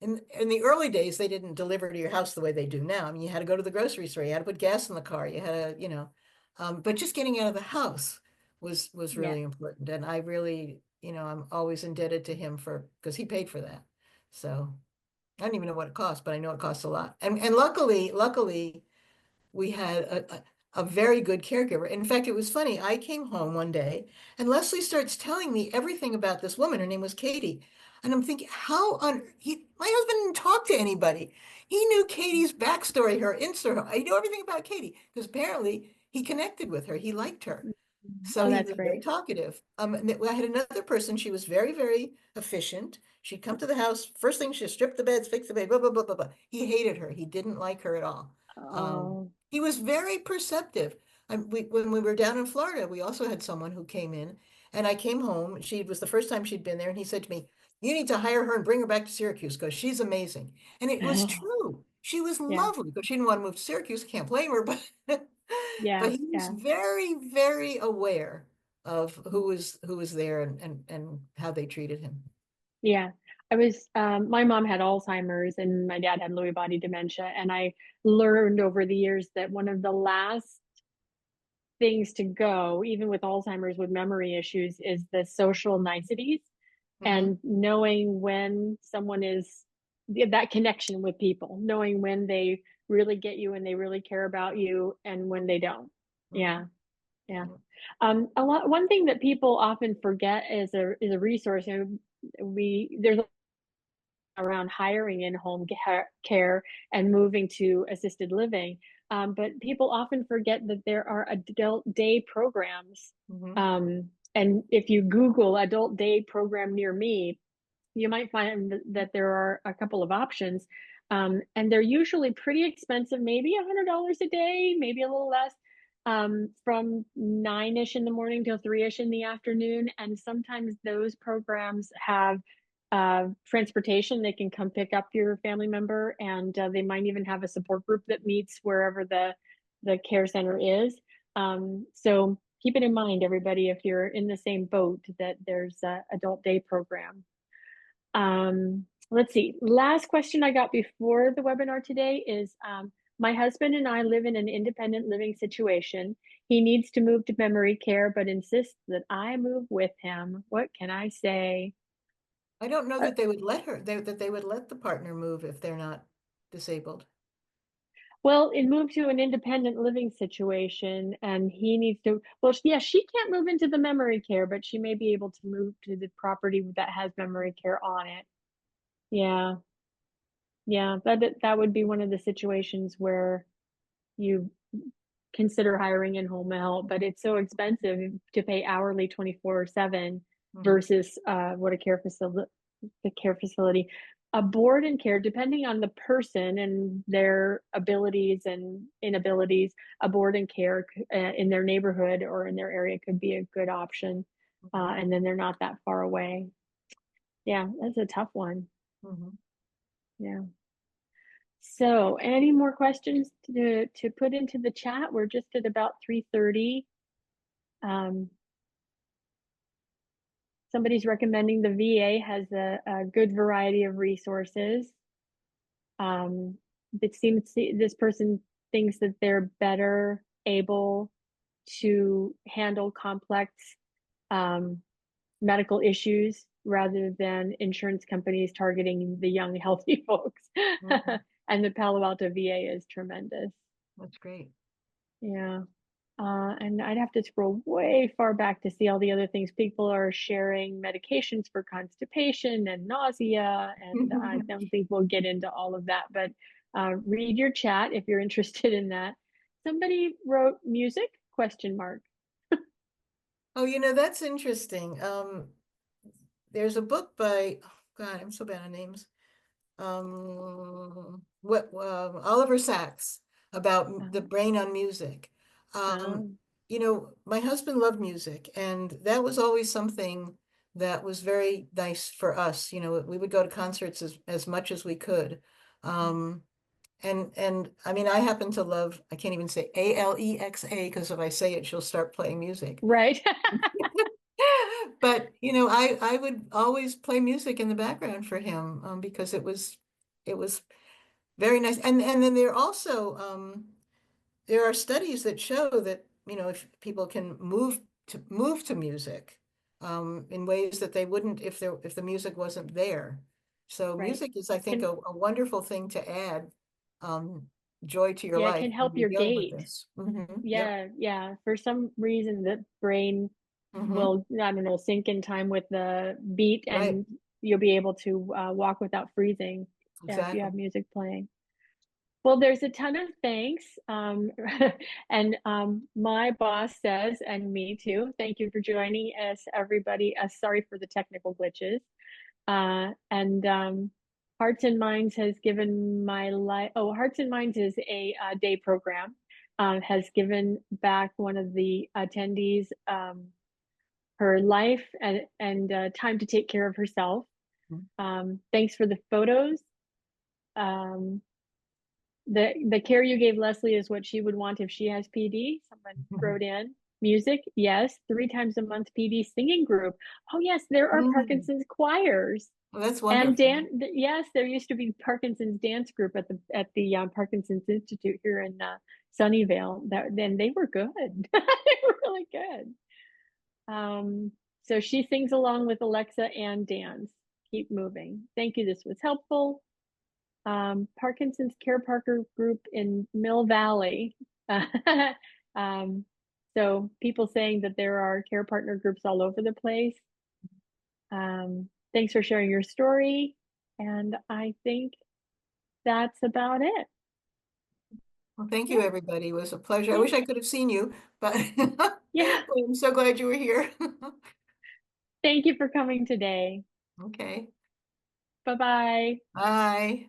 in the early days, they didn't deliver to your house the way they do now. I mean, you had to go to the grocery store, you had to put gas in the car, you had to, but just getting out of the house was Yeah. really important. And I really, I'm always indebted to him because he paid for that. So I don't even know what it cost, but I know it costs a lot. And luckily, we had a very good caregiver. In fact, it was funny. I came home one day and Leslie starts telling me everything about this woman. Her name was Katie. And I'm thinking, my husband didn't talk to anybody. He knew Katie's backstory, her Insta. I knew everything about Katie because apparently he connected with her. He liked her. So Oh, he that's was very great. talkative. And I had another person. She was very, very efficient. She'd come to the house. First thing, she'd strip the beds, fix the bed, blah, blah, blah, blah, blah. He hated her. He didn't like her at all. Oh, He was very perceptive. When we were down in Florida, we also had someone who came in, and I came home. She was the first time she'd been there, and he said to me, "You need to hire her and bring her back to Syracuse because she's amazing." And it was true. She was yeah, lovely because she didn't want to move to Syracuse. Can't blame her, but yeah, but he was yeah, very, very aware of who was there and how they treated him. yeah. My mom had Alzheimer's and my dad had Lewy body dementia. And I learned over the years that one of the last things to go, even with Alzheimer's, with memory issues, is the social niceties and knowing when someone is that connection with people, knowing when they really get you and they really care about you and when they don't. Yeah. Yeah. One thing that people often forget is a resource. There's around hiring in home care and moving to assisted living. But people often forget that there are adult day programs. And if you Google adult day program near me, you might find that there are a couple of options. And they're usually pretty expensive, maybe $100 a day, maybe a little less, from 9-ish in the morning till 3-ish in the afternoon. And sometimes those programs have transportation. They can come pick up your family member, and they might even have a support group that meets wherever the care center is. So keep it in mind, everybody, if you're in the same boat, that there's a adult day program. Let's see. Last question I got before the webinar today is, my husband and I live in an independent living situation. He needs to move to memory care, but insists that I move with him. What can I say? I don't know that they would let that they would let the partner move if they're not disabled. Well, it moved to an independent living situation, and he needs to, well, yeah, she can't move into the memory care, but she may be able to move to the property that has memory care on it. Yeah. Yeah, that would be one of the situations where you consider hiring in-home help, but it's so expensive to pay hourly 24/7 versus what a care facility. A board and care, depending on the person and their abilities and inabilities, a board and care in their neighborhood or in their area could be a good option. And then they're not that far away. Yeah, that's a tough one. Yeah. So any more questions to put into the chat? We're just at about 3:30. Somebody's recommending the VA has a good variety of resources. It seems this person thinks that they're better able to handle complex medical issues rather than insurance companies targeting the young, healthy folks. And the Palo Alto VA is tremendous. That's great. Yeah. And I'd have to scroll way far back to see all the other things. People are sharing medications for constipation and nausea, and I don't think we'll get into all of that, but read your chat if you're interested in that. Somebody wrote music, question mark. Oh, that's interesting. There's a book by, oh God, I'm so bad on names. Oliver Sacks about the brain on music. My husband loved music, and that was always something that was very nice for us. We would go to concerts as much as we could. And I mean, I happen to love, I can't even say Alexa, because if I say it, she'll start playing music. Right. But I would always play music in the background for him, because it was very nice. And then there also there are studies that show that if people can move to music in ways that they wouldn't if the music wasn't there. So music is, I think, a wonderful thing to add joy to your life. It can help your gait. Yep. Yeah. For some reason, the brain will, I don't know, sync in time with the beat, and you'll be able to walk without freezing if you have music playing. Well, there's a ton of thanks. And my boss says, and me too, thank you for joining us, everybody. Sorry for the technical glitches. And Hearts and Minds has given my life. Oh, Hearts and Minds is a day program, has given back one of the attendees her life and time to take care of herself. Thanks for the photos. The care you gave Leslie is what she would want if she has PD. Someone wrote in. Music, yes. 3 times a month PD singing group. Oh yes, there are Parkinson's choirs. Well, that's And wonderful. yes, there used to be Parkinson's dance group at the Parkinson's Institute here in Sunnyvale. Then they were good. They were really good. So she sings along with Alexa and dance. Keep moving. Thank you. This was helpful. Parkinson's Care Partner Group in Mill Valley. So people saying that there are care partner groups all over the place. Thanks for sharing your story. And I think that's about it. Well, thank you, Yeah. everybody. It was a pleasure. I Yeah. wish I could have seen you, but Yeah. I'm so glad you were here. Thank you for coming today. Okay. Bye-bye. Bye.